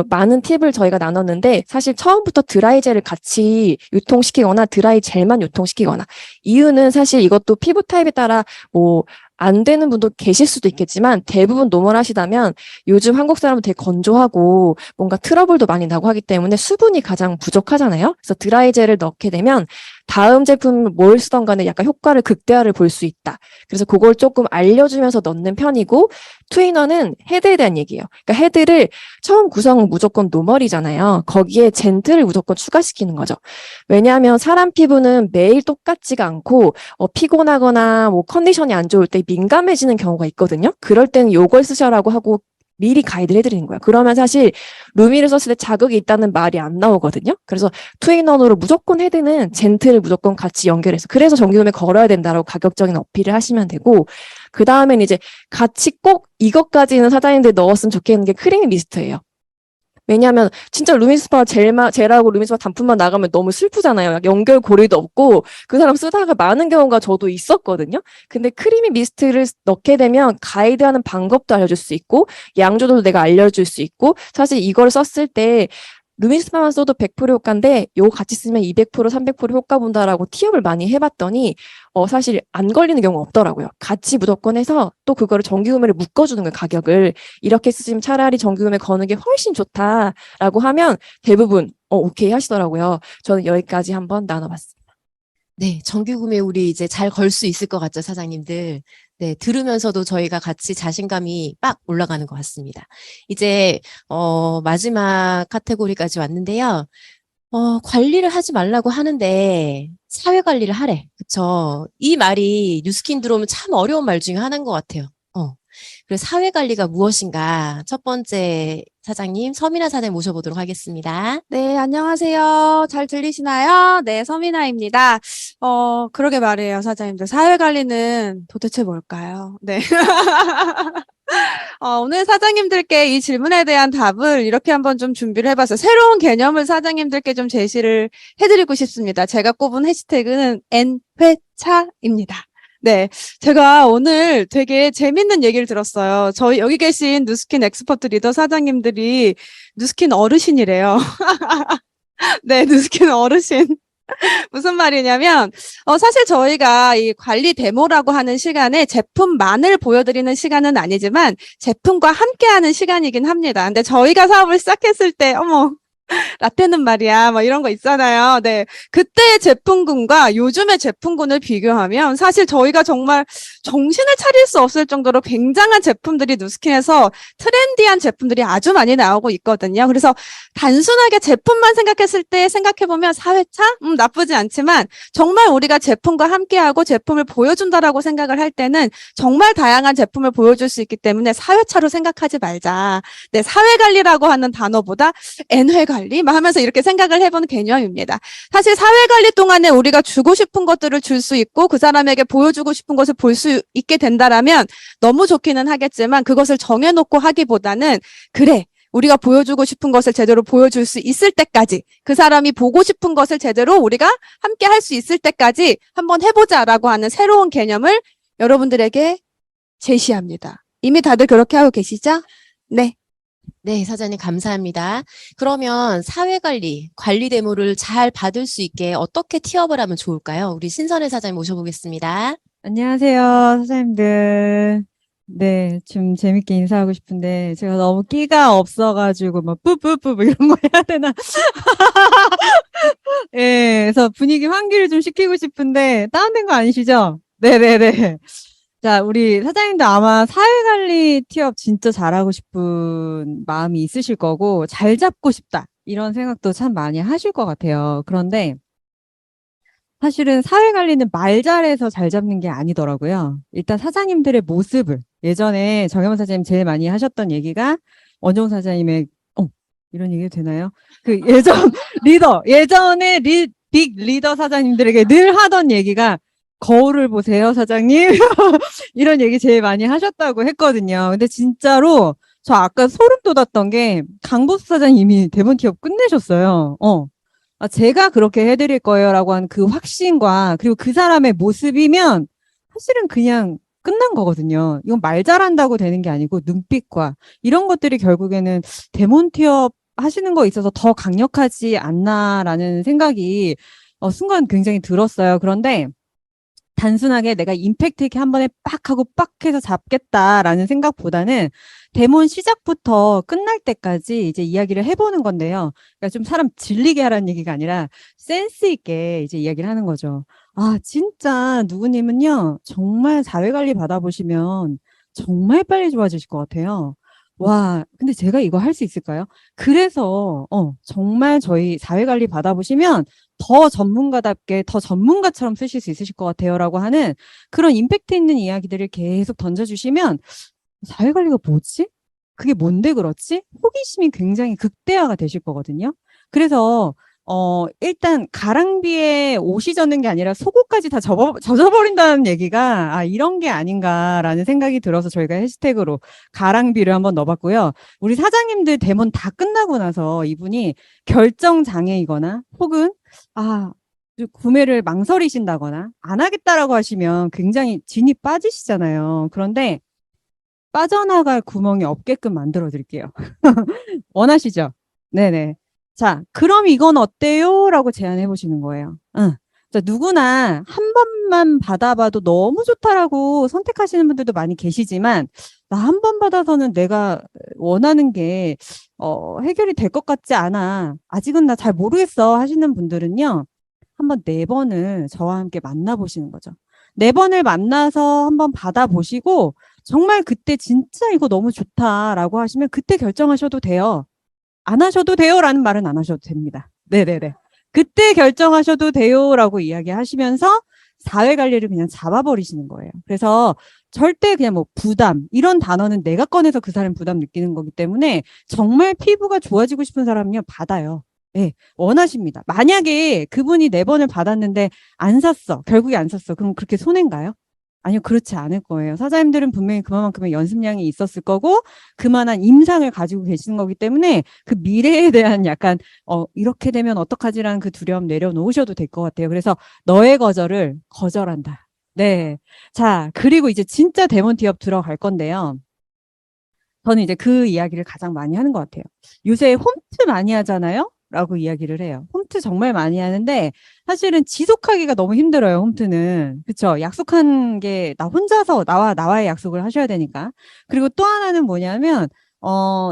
많은 팁을 저희가 나눴는데 사실 처음부터 드라이 젤을 같이 유통시키거나 드라이 젤만 유통시키거나 이유는 사실 이것도 피부 타입에 따라 뭐 안 되는 분도 계실 수도 있겠지만 대부분 노멀하시다면 요즘 한국 사람은 되게 건조하고 뭔가 트러블도 많이 나고 하기 때문에 수분이 가장 부족하잖아요. 그래서 드라이 젤을 넣게 되면 다음 제품을 뭘 쓰던 간에 약간 효과를 극대화를 볼 수 있다. 그래서 그걸 조금 알려주면서 넣는 편이고 트위너는 헤드에 대한 얘기예요. 그러니까 헤드를 처음 구성은 무조건 노멀이잖아요. 거기에 젠틀을 무조건 추가시키는 거죠. 왜냐하면 사람 피부는 매일 똑같지가 않고 피곤하거나 뭐 컨디션이 안 좋을 때 민감해지는 경우가 있거든요. 그럴 때는 요걸 쓰셔라고 하고 미리 가이드를 해드리는 거예요. 그러면 사실 루미를 썼을 때 자극이 있다는 말이 안 나오거든요. 그래서 투인원으로 무조건 헤드는 젠틀을 무조건 같이 연결해서 그래서 정기구매 걸어야 된다라고 가격적인 어필을 하시면 되고 그 다음엔 이제 같이 꼭 이것까지는 사장님들 넣었으면 좋겠는 게 크림 미스트예요. 왜냐하면 진짜 루미스파 젤하고 루미스파 단품만 나가면 너무 슬프잖아요. 연결고리도 없고 그 사람 쓰다가 많은 경우가 저도 있었거든요. 근데 크리미 미스트를 넣게 되면 가이드하는 방법도 알려줄 수 있고 양 조절도 내가 알려줄 수 있고 사실 이걸 썼을 때 루미스파만 써도 100% 효과인데 요거 같이 쓰면 200% 300% 효과 본다라고 티업을 많이 해봤더니 사실 안 걸리는 경우가 없더라고요. 같이 무조건 해서 또 그거를 정기구매를 묶어주는 거예요. 가격을 이렇게 쓰시면 차라리 정기구매 거는 게 훨씬 좋다라고 하면 대부분 오케이 하시더라고요. 저는 여기까지 한번 나눠봤습니다. 네, 정규 구매 우리 이제 잘 걸 수 있을 것 같죠, 사장님들. 네, 들으면서도 저희가 같이 자신감이 빡 올라가는 것 같습니다. 이제, 마지막 카테고리까지 왔는데요. 관리를 하지 말라고 하는데, 사회 관리를 하래. 그쵸? 이 말이 뉴스킨 들어오면 참 어려운 말 중에 하나인 것 같아요. 그래서 사회 관리가 무엇인가? 첫 번째 사장님, 서민아 사장님 모셔보도록 하겠습니다. 네, 안녕하세요. 잘 들리시나요? 네, 서민아입니다. 그러게 말이에요, 사장님들. 사회관리는 도대체 뭘까요? 네. 오늘 사장님들께 이 질문에 대한 답을 이렇게 한번 좀 준비를 해봤어요. 새로운 개념을 사장님들께 좀 제시를 해드리고 싶습니다. 제가 꼽은 해시태그는 N회차입니다. 네. 제가 오늘 되게 재밌는 얘기를 들었어요. 저희 여기 계신 뉴스킨 엑스퍼트 리더 사장님들이 뉴스킨 어르신이래요. 네, 뉴스킨 어르신. 무슨 말이냐면, 사실 저희가 이 관리 데모라고 하는 시간에 제품만을 보여드리는 시간은 아니지만 제품과 함께하는 시간이긴 합니다. 근데 저희가 사업을 시작했을 때, 라떼는 말이야, 뭐 이런 거 있잖아요. 네. 그때의 제품군과 요즘의 제품군을 비교하면 사실 저희가 정말 정신을 차릴 수 없을 정도로 굉장한 제품들이 뉴스킨에서 트렌디한 제품들이 아주 많이 나오고 있거든요. 그래서 단순하게 제품만 생각했을 때 생각해보면 사회차? 나쁘지 않지만 정말 우리가 제품과 함께하고 제품을 보여준다라고 생각을 할 때는 정말 다양한 제품을 보여줄 수 있기 때문에 사회차로 생각하지 말자. 네. 사회관리라고 하는 단어보다 N회관리. 사회관리 막 하면서 이렇게 생각을 해보는 개념입니다. 사실 사회관리 동안에 우리가 주고 싶은 것들을 줄 수 있고 그 사람에게 보여주고 싶은 것을 볼 수 있게 된다라면 너무 좋기는 하겠지만 그것을 정해놓고 하기보다는 그래 우리가 보여주고 싶은 것을 제대로 보여줄 수 있을 때까지 그 사람이 보고 싶은 것을 제대로 우리가 함께 할 수 있을 때까지 한번 해보자라고 하는 새로운 개념을 여러분들에게 제시합니다. 이미 다들 그렇게 하고 계시죠? 네. 네, 사장님 감사합니다. 그러면 사회관리, 관리 대모를 잘 받을 수 있게 어떻게 티업을 하면 좋을까요? 우리 신선혜 사장님 모셔보겠습니다. 안녕하세요, 사장님들. 네, 좀 재밌게 인사하고 싶은데, 제가 너무 끼가 없어가지고, 막, 뿌뿌뿌, 이런 거 해야 되나? 예, 그래서 분위기 환기를 좀 시키고 싶은데, 다운된 거 아니시죠? 네네네. 자, 우리 사장님도 아마 사회관리 티업 진짜 잘하고 싶은 마음이 있으실 거고, 잘 잡고 싶다. 이런 생각도 참 많이 하실 것 같아요. 그런데, 사실은 사회관리는 말 잘해서 잘 잡는 게 아니더라고요. 일단 사장님들의 모습을, 예전에 정혜원 사장님 제일 많이 하셨던 얘기가, 원종 사장님의, 이런 얘기 되나요? 그 예전 예전에 빅 리더 사장님들에게 늘 하던 얘기가, 거울을 보세요, 사장님. 이런 얘기 제일 많이 하셨다고 했거든요. 근데 진짜로 저 아까 소름 돋았던 게 강보수 사장님이 대본 티업 끝내셨어요. 제가 그렇게 해드릴 거예요라고 한 그 확신과 그리고 그 사람의 모습이면 사실은 그냥 끝난 거거든요. 이건 말 잘한다고 되는 게 아니고 눈빛과 이런 것들이 결국에는 데몬 티업 하시는 거에 있어서 더 강력하지 않나라는 생각이 순간 굉장히 들었어요. 그런데 단순하게 내가 임팩트 있게 한 번에 빡 하고 빡 해서 잡겠다라는 생각보다는 데몬 시작부터 끝날 때까지 이제 이야기를 해보는 건데요. 그러니까 좀 사람 질리게 하라는 얘기가 아니라 센스 있게 이제 이야기를 하는 거죠. 아, 진짜 누구님은요, 정말 사회관리 받아보시면 정말 빨리 좋아지실 것 같아요. 와, 근데 제가 이거 할 수 있을까요? 그래서, 정말 저희 사회관리 받아보시면 더 전문가답게 더 전문가처럼 쓰실 수 있으실 것 같아요라고 하는 그런 임팩트 있는 이야기들을 계속 던져주시면 사회관리가 뭐지? 그게 뭔데 그렇지? 호기심이 굉장히 극대화가 되실 거거든요. 그래서 일단 가랑비에 옷이 젖는 게 아니라 속옷까지 다 젖어버린다는 얘기가 이런 게 아닌가라는 생각이 들어서 저희가 해시태그로 가랑비를 한번 넣어봤고요. 우리 사장님들 대본 다 끝나고 나서 이분이 결정장애이거나 혹은 구매를 망설이신다거나 안 하겠다라고 하시면 굉장히 진이 빠지시잖아요. 그런데 빠져나갈 구멍이 없게끔 만들어 드릴게요. 원하시죠? 네네. 자, 그럼 이건 어때요? 라고 제안해 보시는 거예요. 자, 누구나 한 번만 받아봐도 너무 좋다라고 선택하시는 분들도 많이 계시지만, 나 한 번 받아서는 내가 원하는 게, 해결이 될 것 같지 않아. 아직은 나 잘 모르겠어. 하시는 분들은요, 한번 4번을 저와 함께 만나보시는 거죠. 4번을 만나서 한번 받아보시고, 정말 그때 진짜 이거 너무 좋다라고 하시면 그때 결정하셔도 돼요. 안 하셔도 돼요라는 말은 안 하셔도 됩니다. 네네네. 그때 결정하셔도 돼요라고 이야기하시면서 사회관리를 그냥 잡아버리시는 거예요. 그래서 절대 그냥 뭐 부담 이런 단어는 내가 꺼내서 그 사람 부담 느끼는 거기 때문에 정말 피부가 좋아지고 싶은 사람은요 받아요. 네, 원하십니다. 만약에 그분이 4번을 받았는데 안 샀어. 결국에 안 샀어. 그럼 그렇게 손해인가요? 아니요, 그렇지 않을 거예요. 사장님들은 분명히 그만큼의 연습량이 있었을 거고, 그만한 임상을 가지고 계시는 거기 때문에 그 미래에 대한 약간, 이렇게 되면 어떡하지라는 그 두려움 내려놓으셔도 될 것 같아요. 그래서 너의 거절을 거절한다. 네. 자, 그리고 이제 진짜 데몬 티업 들어갈 건데요. 저는 이제 그 이야기를 가장 많이 하는 것 같아요. 요새 홈트 많이 하잖아요? 라고 이야기를 해요. 홈트 정말 많이 하는데 사실은 지속하기가 너무 힘들어요. 홈트는. 그쵸? 약속한 게 나 혼자서 나와의 약속을 하셔야 되니까. 그리고 또 하나는 뭐냐면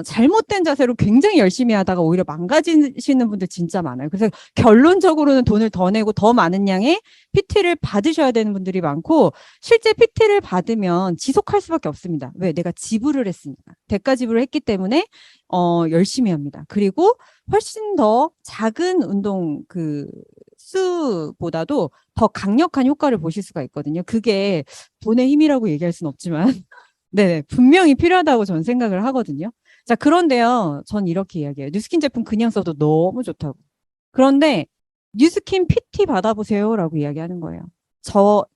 잘못된 자세로 굉장히 열심히 하다가 오히려 망가지시는 분들 진짜 많아요. 그래서 결론적으로는 돈을 더 내고 더 많은 양의 PT를 받으셔야 되는 분들이 많고 실제 PT를 받으면 지속할 수밖에 없습니다. 왜? 내가 지불을 했으니까. 대가 지불을 했기 때문에 열심히 합니다. 그리고 훨씬 더 작은 운동 수보다도 더 강력한 효과를 보실 수가 있거든요. 그게 돈의 힘이라고 얘기할 수는 없지만 네, 분명히 필요하다고 저는 생각을 하거든요. 자, 그런데요, 전 이렇게 이야기해요. 뉴스킨 제품 그냥 써도 너무 좋다고. 그런데 뉴스킨 PT 받아보세요라고 이야기하는 거예요.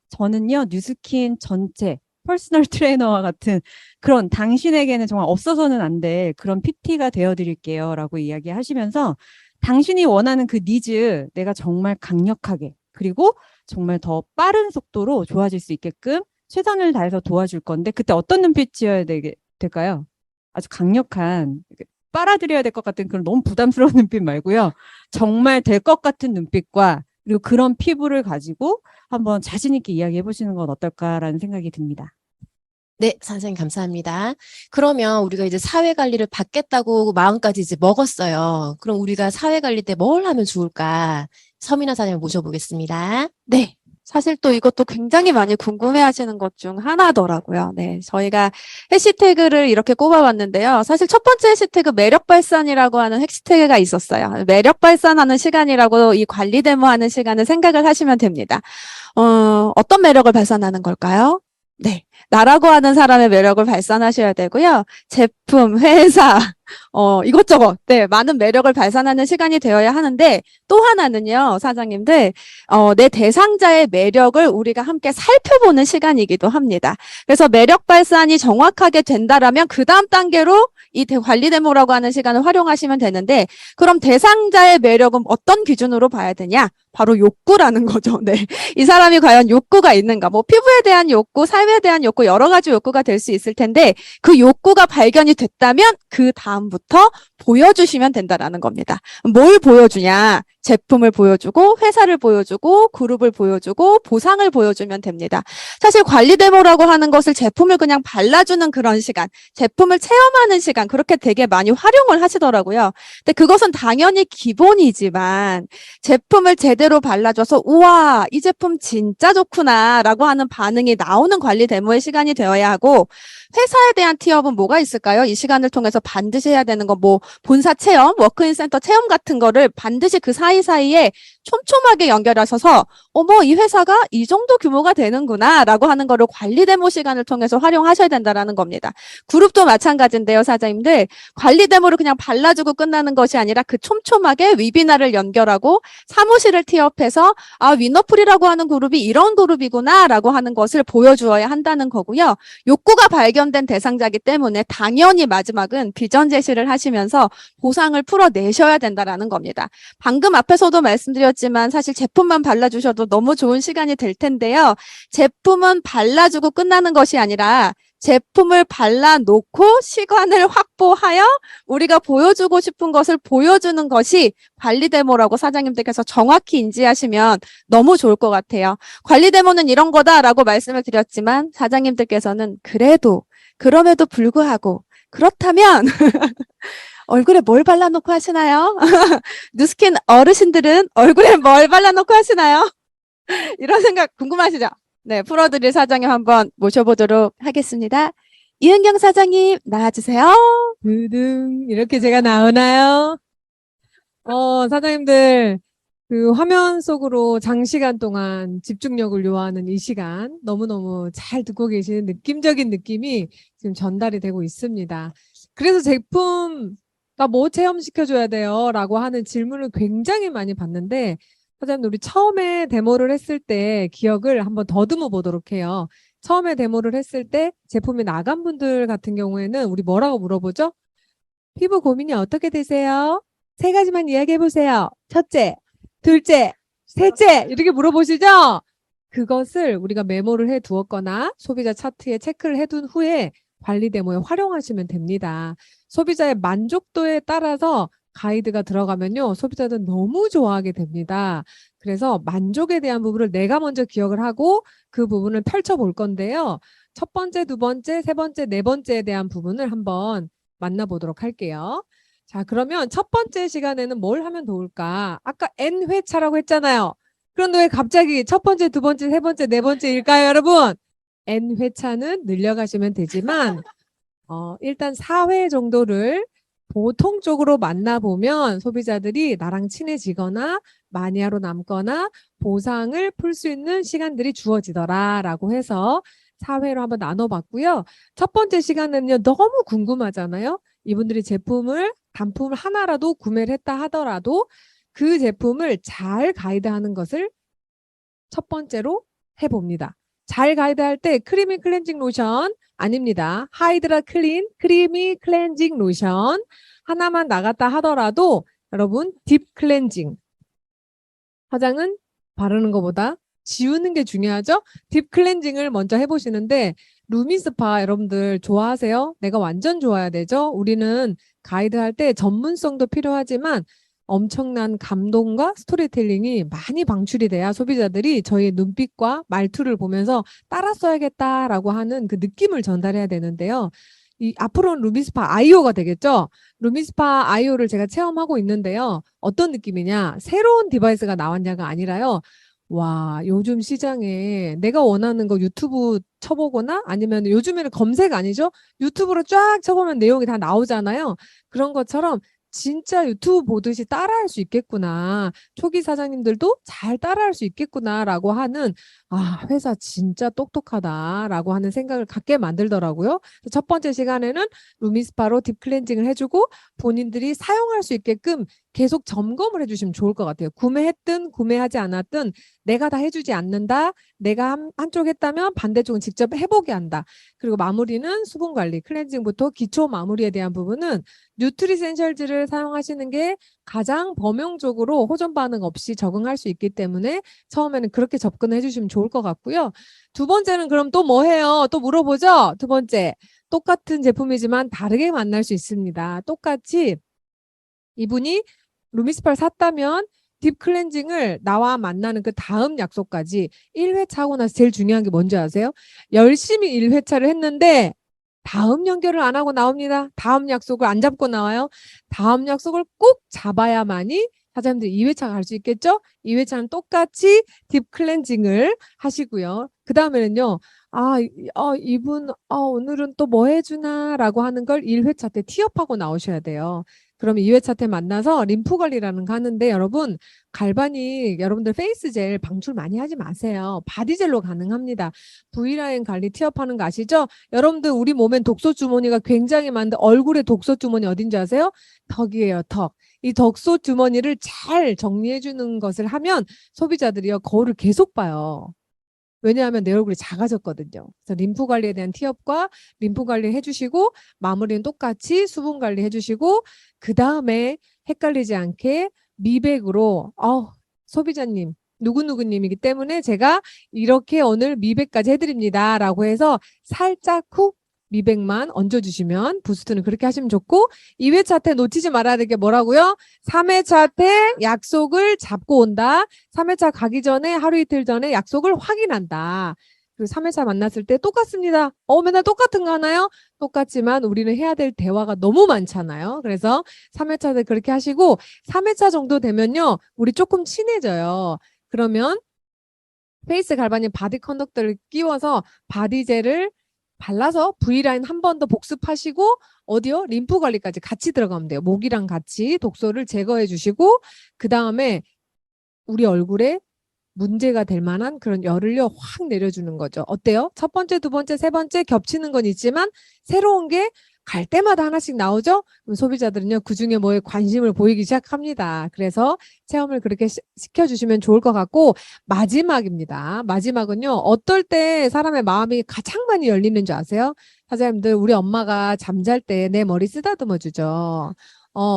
저는요, 뉴스킨 전체 퍼스널 트레이너와 같은 그런 당신에게는 정말 없어서는 안 될 그런 PT가 되어드릴게요 라고 이야기하시면서 당신이 원하는 그 니즈 내가 정말 강력하게 그리고 정말 더 빠른 속도로 좋아질 수 있게끔 최선을 다해서 도와줄 건데 그때 어떤 눈빛이어야 될까요? 아주 강력한 빨아들여야 될 것 같은 그런 너무 부담스러운 눈빛 말고요. 정말 될 것 같은 눈빛과 그리고 그런 피부를 가지고 한번 자신 있게 이야기해 보시는 건 어떨까라는 생각이 듭니다. 네, 선생님 감사합니다. 그러면 우리가 이제 사회 관리를 받겠다고 마음까지 이제 먹었어요. 그럼 우리가 사회 관리 때 뭘 하면 좋을까? 서민아 사장님 모셔보겠습니다. 네. 사실 또 이것도 굉장히 많이 궁금해 하시는 것 중 하나더라고요. 네. 저희가 해시태그를 이렇게 꼽아봤는데요. 사실 첫 번째 해시태그 매력 발산이라고 하는 해시태그가 있었어요. 매력 발산하는 시간이라고 이 관리 데모 하는 시간을 생각을 하시면 됩니다. 어떤 매력을 발산하는 걸까요? 네. 나라고 하는 사람의 매력을 발산하셔야 되고요. 제품, 회사, 이것저것, 네, 많은 매력을 발산하는 시간이 되어야 하는데, 또 하나는요, 사장님들, 내 대상자의 매력을 우리가 함께 살펴보는 시간이기도 합니다. 그래서 매력 발산이 정확하게 된다라면, 그 다음 단계로 이 관리 데모라고 하는 시간을 활용하시면 되는데, 그럼 대상자의 매력은 어떤 기준으로 봐야 되냐? 바로 욕구라는 거죠. 네. 이 사람이 과연 욕구가 있는가? 뭐, 피부에 대한 욕구, 삶에 대한 욕구, 여러 가지 욕구가 될 수 있을 텐데, 그 욕구가 발견이 됐다면, 그 다음부터 보여주시면 된다라는 겁니다. 뭘 보여주냐? 제품을 보여주고, 회사를 보여주고, 그룹을 보여주고, 보상을 보여주면 됩니다. 사실 관리 데모라고 하는 것을 제품을 그냥 발라주는 그런 시간, 제품을 체험하는 시간, 그렇게 되게 많이 활용을 하시더라고요. 근데 그것은 당연히 기본이지만, 제품을 제대로 발라줘서, 우와, 이 제품 진짜 좋구나, 라고 하는 반응이 나오는 관리 데모의 시간이 되어야 하고, 회사에 대한 티업은 뭐가 있을까요? 이 시간을 통해서 반드시 해야 되는 거, 뭐, 본사 체험, 워크인 센터 체험 같은 거를 반드시 그 사이사이에 촘촘하게 연결하셔서, 어머, 이 회사가 이 정도 규모가 되는구나, 라고 하는 거를 관리 데모 시간을 통해서 활용하셔야 된다라는 겁니다. 그룹도 마찬가지인데요, 사장님들. 관리 데모를 그냥 발라주고 끝나는 것이 아니라 그 촘촘하게 웨비나를 연결하고 사무실을 티업해서, 아, 위너풀이라고 하는 그룹이 이런 그룹이구나, 라고 하는 것을 보여주어야 한다는 거고요. 욕구가 발견된 대상자이기 때문에 당연히 마지막은 비전 제시를 하시면서 보상을 풀어내셔야 된다라는 겁니다. 방금 앞에서도 말씀드렸지만 사실 제품만 발라주셔도 너무 좋은 시간이 될 텐데요. 제품은 발라주고 끝나는 것이 아니라 제품을 발라놓고 시간을 확보하여 우리가 보여주고 싶은 것을 보여주는 것이 관리 데모라고 사장님들께서 정확히 인지하시면 너무 좋을 것 같아요. 관리 데모는 이런 거다라고 말씀을 드렸지만 사장님들께서는 그럼에도 불구하고 그렇다면 얼굴에 뭘 발라놓고 하시나요? 뉴스킨 어르신들은 얼굴에 뭘 발라놓고 하시나요? 이런 생각 궁금하시죠? 네, 풀어드릴 사장님 한번 모셔보도록 하겠습니다. 이은경 사장님 나와주세요. 드등 이렇게 제가 나오나요? 사장님들 그 화면 속으로 장시간 동안 집중력을 요하는 이 시간 너무너무 잘 듣고 계시는 느낌적인 느낌이 지금 전달이 되고 있습니다. 그래서 제품 나 뭐 체험시켜줘야 돼요? 라고 하는 질문을 굉장히 많이 받는데 사장님 우리 처음에 데모를 했을 때 기억을 한번 더듬어 보도록 해요. 처음에 데모를 했을 때 제품이 나간 분들 같은 경우에는 우리 뭐라고 물어보죠? 피부 고민이 어떻게 되세요? 3가지만 이야기해 보세요. 첫째, 둘째, 셋째 이렇게 물어보시죠? 그것을 우리가 메모를 해 두었거나 소비자 차트에 체크를 해둔 후에 관리 데모에 활용하시면 됩니다. 소비자의 만족도에 따라서 가이드가 들어가면요. 소비자들은 너무 좋아하게 됩니다. 그래서 만족에 대한 부분을 내가 먼저 기억을 하고 그 부분을 펼쳐볼 건데요. 첫 번째, 두 번째, 세 번째, 네 번째에 대한 부분을 한번 만나보도록 할게요. 자, 그러면 첫 번째 시간에는 뭘 하면 좋을까? 아까 N회차라고 했잖아요. 그런데 왜 갑자기 첫 번째, 두 번째, 세 번째, 네 번째일까요, 여러분? N회차는 늘려가시면 되지만 일단 4회 정도를 보통적으로 만나보면 소비자들이 나랑 친해지거나 마니아로 남거나 보상을 풀 수 있는 시간들이 주어지더라라고 해서 4회로 한번 나눠봤고요. 첫 번째 시간은요, 너무 궁금하잖아요. 이분들이 단품을 하나라도 구매를 했다 하더라도 그 제품을 잘 가이드하는 것을 첫 번째로 해봅니다. 잘 가이드할 때 크리미 클렌징 로션 아닙니다. 하이드라 클린 크리미 클렌징 로션 하나만 나갔다 하더라도 여러분 딥 클렌징 화장은 바르는 것보다 지우는 게 중요하죠? 딥 클렌징을 먼저 해보시는데 루미스파 여러분들 좋아하세요? 내가 완전 좋아야 되죠? 우리는 가이드할 때 전문성도 필요하지만 엄청난 감동과 스토리텔링이 많이 방출이 돼야 소비자들이 저희의 눈빛과 말투를 보면서 따라 써야겠다라고 하는 그 느낌을 전달해야 되는데요. 앞으로는 루미스파 아이오가 되겠죠? 루미스파 아이오를 제가 체험하고 있는데요. 어떤 느낌이냐? 새로운 디바이스가 나왔냐가 아니라요. 와, 요즘 시장에 내가 원하는 거 유튜브 쳐보거나 아니면 요즘에는 검색 아니죠? 유튜브로 쫙 쳐보면 내용이 다 나오잖아요. 그런 것처럼 진짜 유튜브 보듯이 따라할 수 있겠구나. 초기 사장님들도 잘 따라할 수 있겠구나라고 하는 회사 진짜 똑똑하다라고 하는 생각을 갖게 만들더라고요. 첫 번째 시간에는 루미스파로 딥 클렌징을 해주고 본인들이 사용할 수 있게끔 계속 점검을 해주시면 좋을 것 같아요. 구매했든 구매하지 않았든 내가 다 해주지 않는다. 내가 한쪽 했다면 반대쪽은 직접 해보게 한다. 그리고 마무리는 수분 관리, 클렌징부터 기초 마무리에 대한 부분은 뉴트리센셜즈를 사용하시는 게 가장 범용적으로 호전 반응 없이 적응할 수 있기 때문에 처음에는 그렇게 접근해 주시면 좋을 것 같고요. 두 번째는 그럼 또 뭐 해요? 또 물어보죠? 두 번째, 똑같은 제품이지만 다르게 만날 수 있습니다. 똑같이 이분이 루미스파를 샀다면 딥 클렌징을 나와 만나는 그 다음 약속까지 1회차 하고 나서 제일 중요한 게 뭔지 아세요? 열심히 1회차를 했는데 다음 연결을 안 하고 나옵니다. 다음 약속을 안 잡고 나와요. 다음 약속을 꼭 잡아야만이 사장님들 2회차 갈 수 있겠죠? 2회차는 똑같이 딥 클렌징을 하시고요. 그 다음에는요. 이분 오늘은 또 뭐 해주나라고 하는 걸 1회차 때 티업하고 나오셔야 돼요. 그럼 2회차 때 만나서 림프 관리라는 거 하는데 여러분 갈바닉 여러분들 페이스 젤 방출 많이 하지 마세요. 바디젤로 가능합니다. V라인 관리 티업하는 거 아시죠? 여러분들 우리 몸엔 독소 주머니가 굉장히 많은데 얼굴에 독소 주머니 어딘지 아세요? 턱이에요, 턱. 이 독소 주머니를 잘 정리해 주는 것을 하면 소비자들이요 거울을 계속 봐요. 왜냐하면 내 얼굴이 작아졌거든요. 그래서 림프 관리에 대한 티업과 림프 관리 해주시고 마무리는 똑같이 수분 관리 해주시고 그 다음에 헷갈리지 않게 미백으로 소비자님 누구누구님이기 때문에 제가 이렇게 오늘 미백까지 해드립니다. 라고 해서 살짝 훅 미백만 얹어주시면 부스트는 그렇게 하시면 좋고 2회차 때 놓치지 말아야 될 게 뭐라고요? 3회차 때 약속을 잡고 온다. 3회차 가기 전에 하루 이틀 전에 약속을 확인한다. 그리고 3회차 만났을 때 똑같습니다. 맨날 똑같은 거 하나요? 똑같지만 우리는 해야 될 대화가 너무 많잖아요. 그래서 3회차 때 그렇게 하시고 3회차 정도 되면요. 우리 조금 친해져요. 그러면 페이스 갈바닉 바디 컨덕터를 끼워서 바디젤을 발라서 V라인 한 번 더 복습하시고 어디요? 림프 관리까지 같이 들어가면 돼요. 목이랑 같이 독소를 제거해 주시고 그 다음에 우리 얼굴에 문제가 될 만한 그런 열을요 확 내려주는 거죠. 어때요? 첫 번째, 두 번째, 세 번째 겹치는 건 있지만 새로운 게 갈 때마다 하나씩 나오죠? 그럼 소비자들은요 그중에 뭐에 관심을 보이기 시작합니다. 그래서 체험을 그렇게 시켜주시면 좋을 것 같고 마지막입니다. 마지막은요 어떨 때 사람의 마음이 가장 많이 열리는 줄 아세요? 사장님들 우리 엄마가 잠잘 때 내 머리 쓰다듬어 주죠.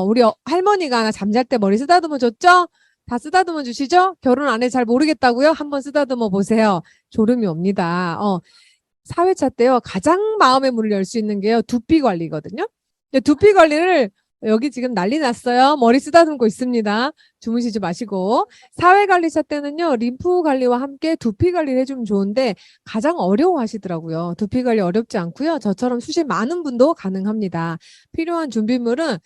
우리 할머니가 잠잘 때 머리 쓰다듬어 줬죠? 다 쓰다듬어 주시죠? 결혼 안 해 잘 모르겠다고요? 한번 쓰다듬어 보세요. 졸음이 옵니다. 4회차 때요. 가장 마음의 문을 열 수 있는 게요. 두피 관리거든요. 두피 관리를 여기 지금 난리 났어요. 머리 쓰다듬고 있습니다. 주무시지 마시고. 4회 관리차 때는요. 림프 관리와 함께 두피 관리를 해주면 좋은데 가장 어려워하시더라고요. 두피 관리 어렵지 않고요. 저처럼 수시 많은 분도 가능합니다. 필요한 준비물은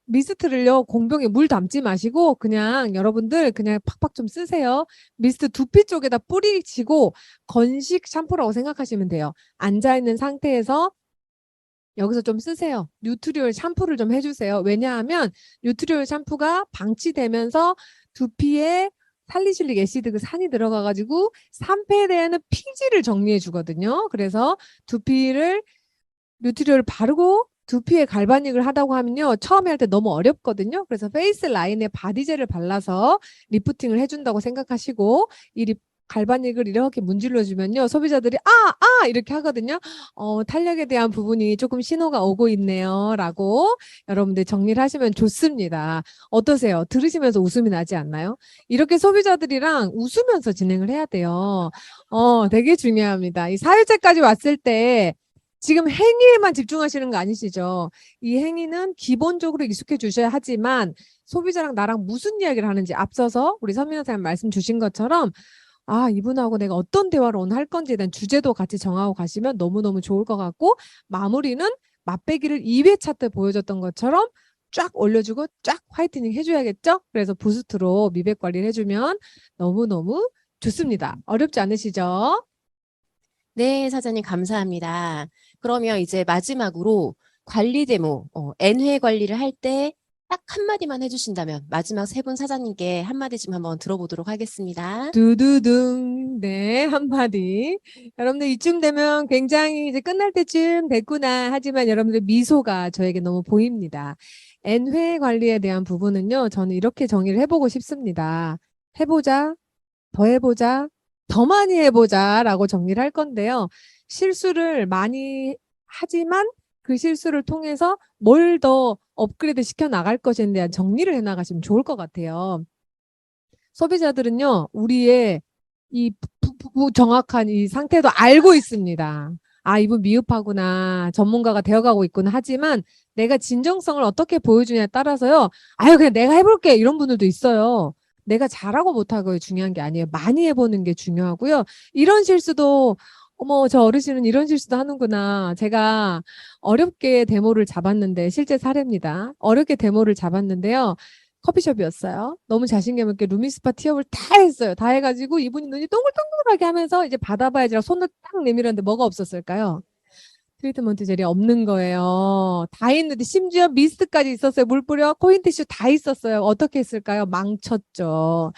미스트를요 공병에 물 담지 마시고 그냥 여러분들 그냥 팍팍 좀 쓰세요. 미스트 두피 쪽에다 뿌리치고 건식 샴푸라고 생각하시면 돼요. 앉아있는 상태에서 여기서 좀 쓰세요. 뉴트리올 샴푸를 좀 해주세요. 왜냐하면 뉴트리올 샴푸가 방치되면서 두피에 살리실릭 애시드 그 산이 들어가가지고 산패에 대한 피지를 정리해 주거든요. 그래서 두피를 뉴트리얼을 바르고 두피에 갈바닉을 하다고 하면요. 처음에 할 때 너무 어렵거든요. 그래서 페이스 라인에 바디젤을 발라서 리프팅을 해준다고 생각하시고 이 갈바닉을 이렇게 문질러 주면요. 소비자들이 이렇게 하거든요. 탄력에 대한 부분이 조금 신호가 오고 있네요. 라고 여러분들 정리를 하시면 좋습니다. 어떠세요? 들으시면서 웃음이 나지 않나요? 이렇게 소비자들이랑 웃으면서 진행을 해야 돼요. 되게 중요합니다. 이 사회자까지 왔을 때 지금 행위에만 집중하시는 거 아니시죠? 이 행위는 기본적으로 익숙해 주셔야 하지만 소비자랑 나랑 무슨 이야기를 하는지 앞서서 우리 선민아 사장님 말씀 주신 것처럼 이분하고 내가 어떤 대화를 오늘 할 건지에 대한 주제도 같이 정하고 가시면 너무너무 좋을 것 같고 마무리는 맛배기를 2회차 때 보여줬던 것처럼 쫙 올려주고 쫙 화이트닝 해줘야겠죠? 그래서 부스트로 미백 관리를 해주면 너무너무 좋습니다. 어렵지 않으시죠? 네, 사장님 감사합니다. 그러면 이제 마지막으로 관리 데모, N회 관리를 할 때 딱 한마디만 해주신다면 마지막 세 분 사장님께 한마디쯤 한번 들어보도록 하겠습니다. 두두둥. 네, 한마디. 여러분들 이쯤 되면 굉장히 이제 끝날 때쯤 됐구나. 하지만 여러분들 미소가 저에게 너무 보입니다. N회 관리에 대한 부분은요, 저는 이렇게 정의를 해보고 싶습니다. 해보자, 더 해보자, 더 많이 해보자 라고 정리를 할 건데요. 실수를 많이 하지만 그 실수를 통해서 뭘 더 업그레이드 시켜 나갈 것에 대한 정리를 해 나가시면 좋을 것 같아요. 소비자들은요, 우리의 이 정확한 이 상태도 알고 있습니다. 이분 미흡하구나, 전문가가 되어가고 있구나 하지만 내가 진정성을 어떻게 보여주냐에 따라서요, 그냥 내가 해볼게 이런 분들도 있어요. 내가 잘하고 못하고가 중요한 게 아니에요. 많이 해보는 게 중요하고요. 이런 실수도 저 어르신은 이런 실수도 하는구나. 제가 어렵게 데모를 잡았는데 실제 사례입니다. 어렵게 데모를 잡았는데요. 커피숍이었어요. 너무 자신감 있게 루미스파 티업을 다 했어요. 다 해가지고 이분이 눈이 동글동글하게 하면서 이제 받아봐야지라고 손을 딱 내밀었는데 뭐가 없었을까요? 트리트먼트 젤이 없는 거예요. 다 했는데 심지어 미스트까지 있었어요. 물 뿌려 코인 티슈 다 있었어요. 어떻게 했을까요? 망쳤죠.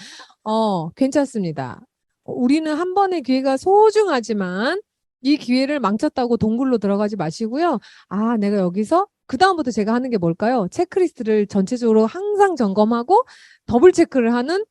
괜찮습니다. 우리는 한 번의 기회가 소중하지만 이 기회를 망쳤다고 동굴로 들어가지 마시고요. 내가 여기서 그다음부터 제가 하는 게 뭘까요? 체크리스트를 전체적으로 항상 점검하고 더블 체크를 하는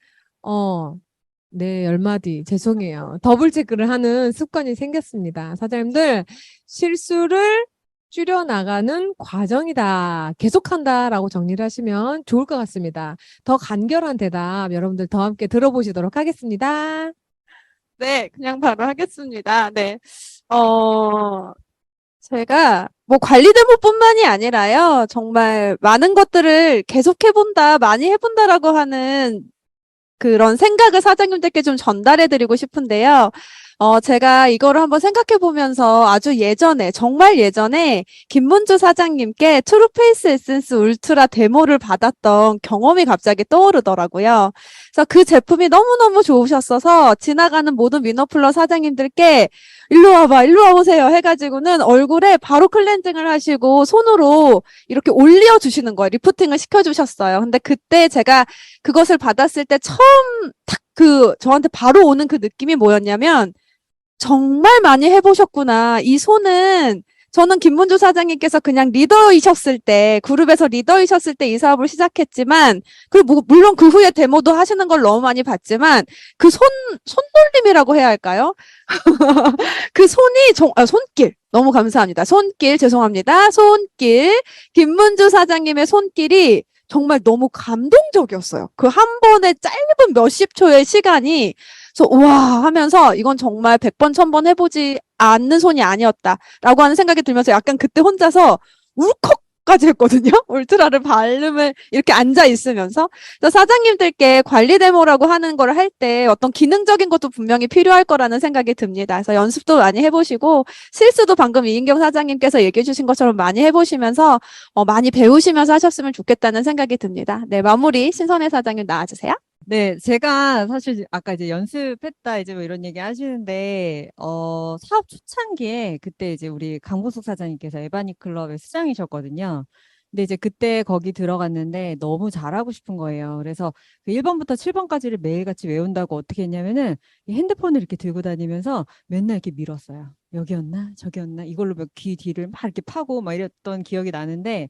네, 10마디 죄송해요. 더블 체크를 하는 습관이 생겼습니다. 사장님들 실수를 줄여나가는 과정이다. 계속한다라고 정리를 하시면 좋을 것 같습니다. 더 간결한 대답 여러분들 더 함께 들어보시도록 하겠습니다. 네, 그냥 바로 하겠습니다. 네. 제가 뭐 관리 데모뿐만이 아니라요. 정말 많은 것들을 계속 해본다, 많이 해본다라고 하는 그런 생각을 사장님들께 좀 전달해 드리고 싶은데요. 제가 이거를 한번 생각해 보면서 아주 예전에, 정말 예전에 김문주 사장님께 트루페이스 에센스 울트라 데모를 받았던 경험이 갑자기 떠오르더라고요. 그래서 그 제품이 너무너무 좋으셨어서 지나가는 모든 위너플러 사장님들께 일로 와보세요 해가지고는 얼굴에 바로 클렌징을 하시고 손으로 이렇게 올려주시는 거예요. 리프팅을 시켜주셨어요. 근데 그때 제가 그것을 받았을 때 처음 딱 저한테 바로 오는 그 느낌이 뭐였냐면 정말 많이 해보셨구나. 이 손은 저는 김문주 사장님께서 그냥 리더이셨을 때, 그룹에서 리더이셨을 때 이 사업을 시작했지만, 그리고 물론 그 후에 데모도 하시는 걸 너무 많이 봤지만, 그 손놀림이라고 해야 할까요? 그 손길. 너무 감사합니다. 손길, 죄송합니다. 손길. 김문주 사장님의 손길이 정말 너무 감동적이었어요. 그 한 번의 짧은 몇십 초의 시간이 그래서 우와 하면서 이건 정말 100번, 1000번 해보지 않는 손이 아니었다라고 하는 생각이 들면서 약간 그때 혼자서 울컥까지 했거든요. 울트라를 바르면 이렇게 앉아 있으면서. 그래서 사장님들께 관리 데모라고 하는 걸 할 때 어떤 기능적인 것도 분명히 필요할 거라는 생각이 듭니다. 그래서 연습도 많이 해보시고 실수도 방금 이인경 사장님께서 얘기해 주신 것처럼 많이 해보시면서 많이 배우시면서 하셨으면 좋겠다는 생각이 듭니다. 네, 마무리 신선혜 사장님 나와주세요. 네, 제가 사실 아까 이제 연습했다 이제 뭐 이런 얘기 하시는데, 사업 초창기에 그때 이제 우리 강보숙 사장님께서 에바니 클럽의 수장이셨거든요. 근데 이제 그때 거기 들어갔는데 너무 잘하고 싶은 거예요. 그래서 그 1번부터 7번까지를 매일같이 외운다고 어떻게 했냐면은 이 핸드폰을 이렇게 들고 다니면서 맨날 이렇게 밀었어요. 여기였나? 저기였나? 이걸로 막 귀 뒤를 막 이렇게 파고 막 이랬던 기억이 나는데,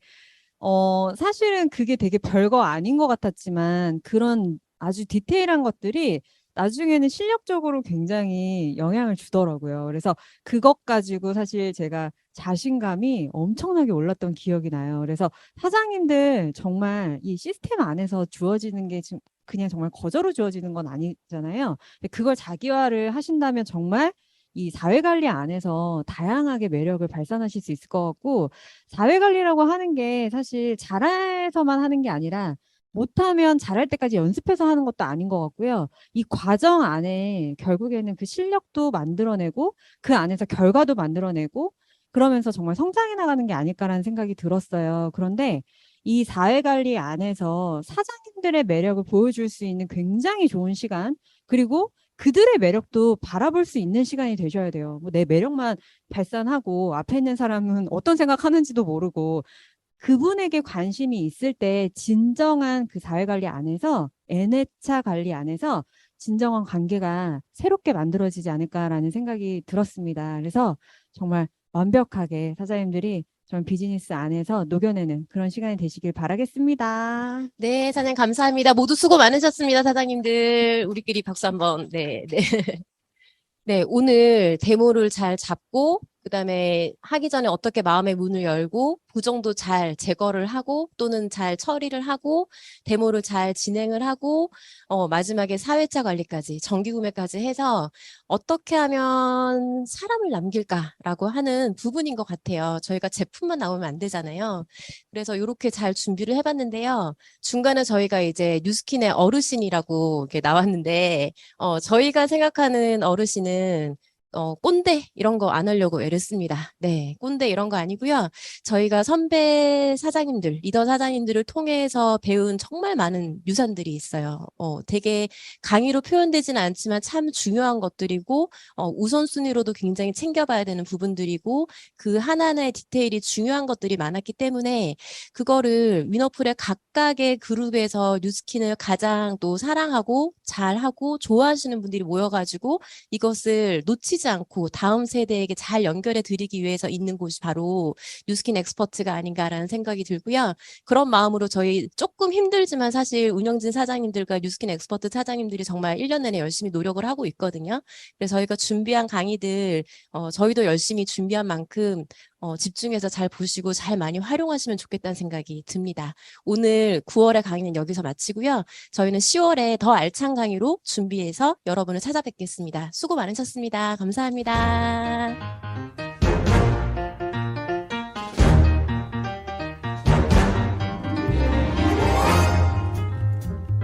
사실은 그게 되게 별거 아닌 것 같았지만 그런 아주 디테일한 것들이 나중에는 실력적으로 굉장히 영향을 주더라고요. 그래서 그것 가지고 사실 제가 자신감이 엄청나게 올랐던 기억이 나요. 그래서 사장님들 정말 이 시스템 안에서 주어지는 게 지금 그냥 정말 거저로 주어지는 건 아니잖아요. 근데 그걸 자기화를 하신다면 정말 이 사회관리 안에서 다양하게 매력을 발산하실 수 있을 것 같고, 사회관리라고 하는 게 사실 잘해서만 하는 게 아니라 못하면 잘할 때까지 연습해서 하는 것도 아닌 것 같고요. 이 과정 안에 결국에는 그 실력도 만들어내고 그 안에서 결과도 만들어내고 그러면서 정말 성장해 나가는 게 아닐까라는 생각이 들었어요. 그런데 이 사회관리 안에서 사장님들의 매력을 보여줄 수 있는 굉장히 좋은 시간, 그리고 그들의 매력도 바라볼 수 있는 시간이 되셔야 돼요. 뭐 내 매력만 발산하고 앞에 있는 사람은 어떤 생각하는지도 모르고, 그분에게 관심이 있을 때 진정한 그 사회관리 안에서, N회차 관리 안에서 진정한 관계가 새롭게 만들어지지 않을까라는 생각이 들었습니다. 그래서 정말 완벽하게 사장님들이 전 비즈니스 안에서 녹여내는 그런 시간이 되시길 바라겠습니다. 네, 사장님 감사합니다. 모두 수고 많으셨습니다, 사장님들. 우리끼리 박수 한번. 네, 네. 네, 오늘 데모를 잘 잡고, 그다음에 하기 전에 어떻게 마음의 문을 열고, 부정도 잘 제거를 하고, 또는 잘 처리를 하고, 데모를 잘 진행을 하고, 마지막에 사회차 관리까지, 정기구매까지 해서 어떻게 하면 사람을 남길까라고 하는 부분인 것 같아요. 저희가 제품만 나오면 안 되잖아요. 그래서 이렇게 잘 준비를 해봤는데요. 중간에 저희가 이제 뉴스킨의 어르신이라고 이렇게 나왔는데, 저희가 생각하는 어르신은 꼰대 이런 거 안 하려고 애를 씁니다. 네, 꼰대 이런 거 아니고요. 저희가 선배 사장님들, 리더 사장님들을 통해서 배운 정말 많은 유산들이 있어요. 되게 강의로 표현되지는 않지만 참 중요한 것들이고, 우선순위로도 굉장히 챙겨봐야 되는 부분들이고, 그 하나하나의 디테일이 중요한 것들이 많았기 때문에 그거를 위너풀의 각각의 그룹에서 뉴스킨을 가장 또 사랑하고 잘하고 좋아하시는 분들이 모여가지고 이것을 놓치지 않고 다음 세대에게 잘 연결해 드리기 위해서 있는 곳이 바로 뉴스킨 엑스퍼트가 아닌가라는 생각이 들고요. 그런 마음으로 저희 조금 힘들지만 사실 운영진 사장님들과 뉴스킨 엑스퍼트 사장님들이 정말 1년 내내 열심히 노력을 하고 있거든요. 그래서 저희가 준비한 강의들 저희도 열심히 준비한 만큼 집중해서 잘 보시고 잘 많이 활용하시면 좋겠다는 생각이 듭니다. 오늘 9월의 강의는 여기서 마치고요. 저희는 10월에 더 알찬 강의로 준비해서 여러분을 찾아뵙겠습니다. 수고 많으셨습니다. 감사합니다.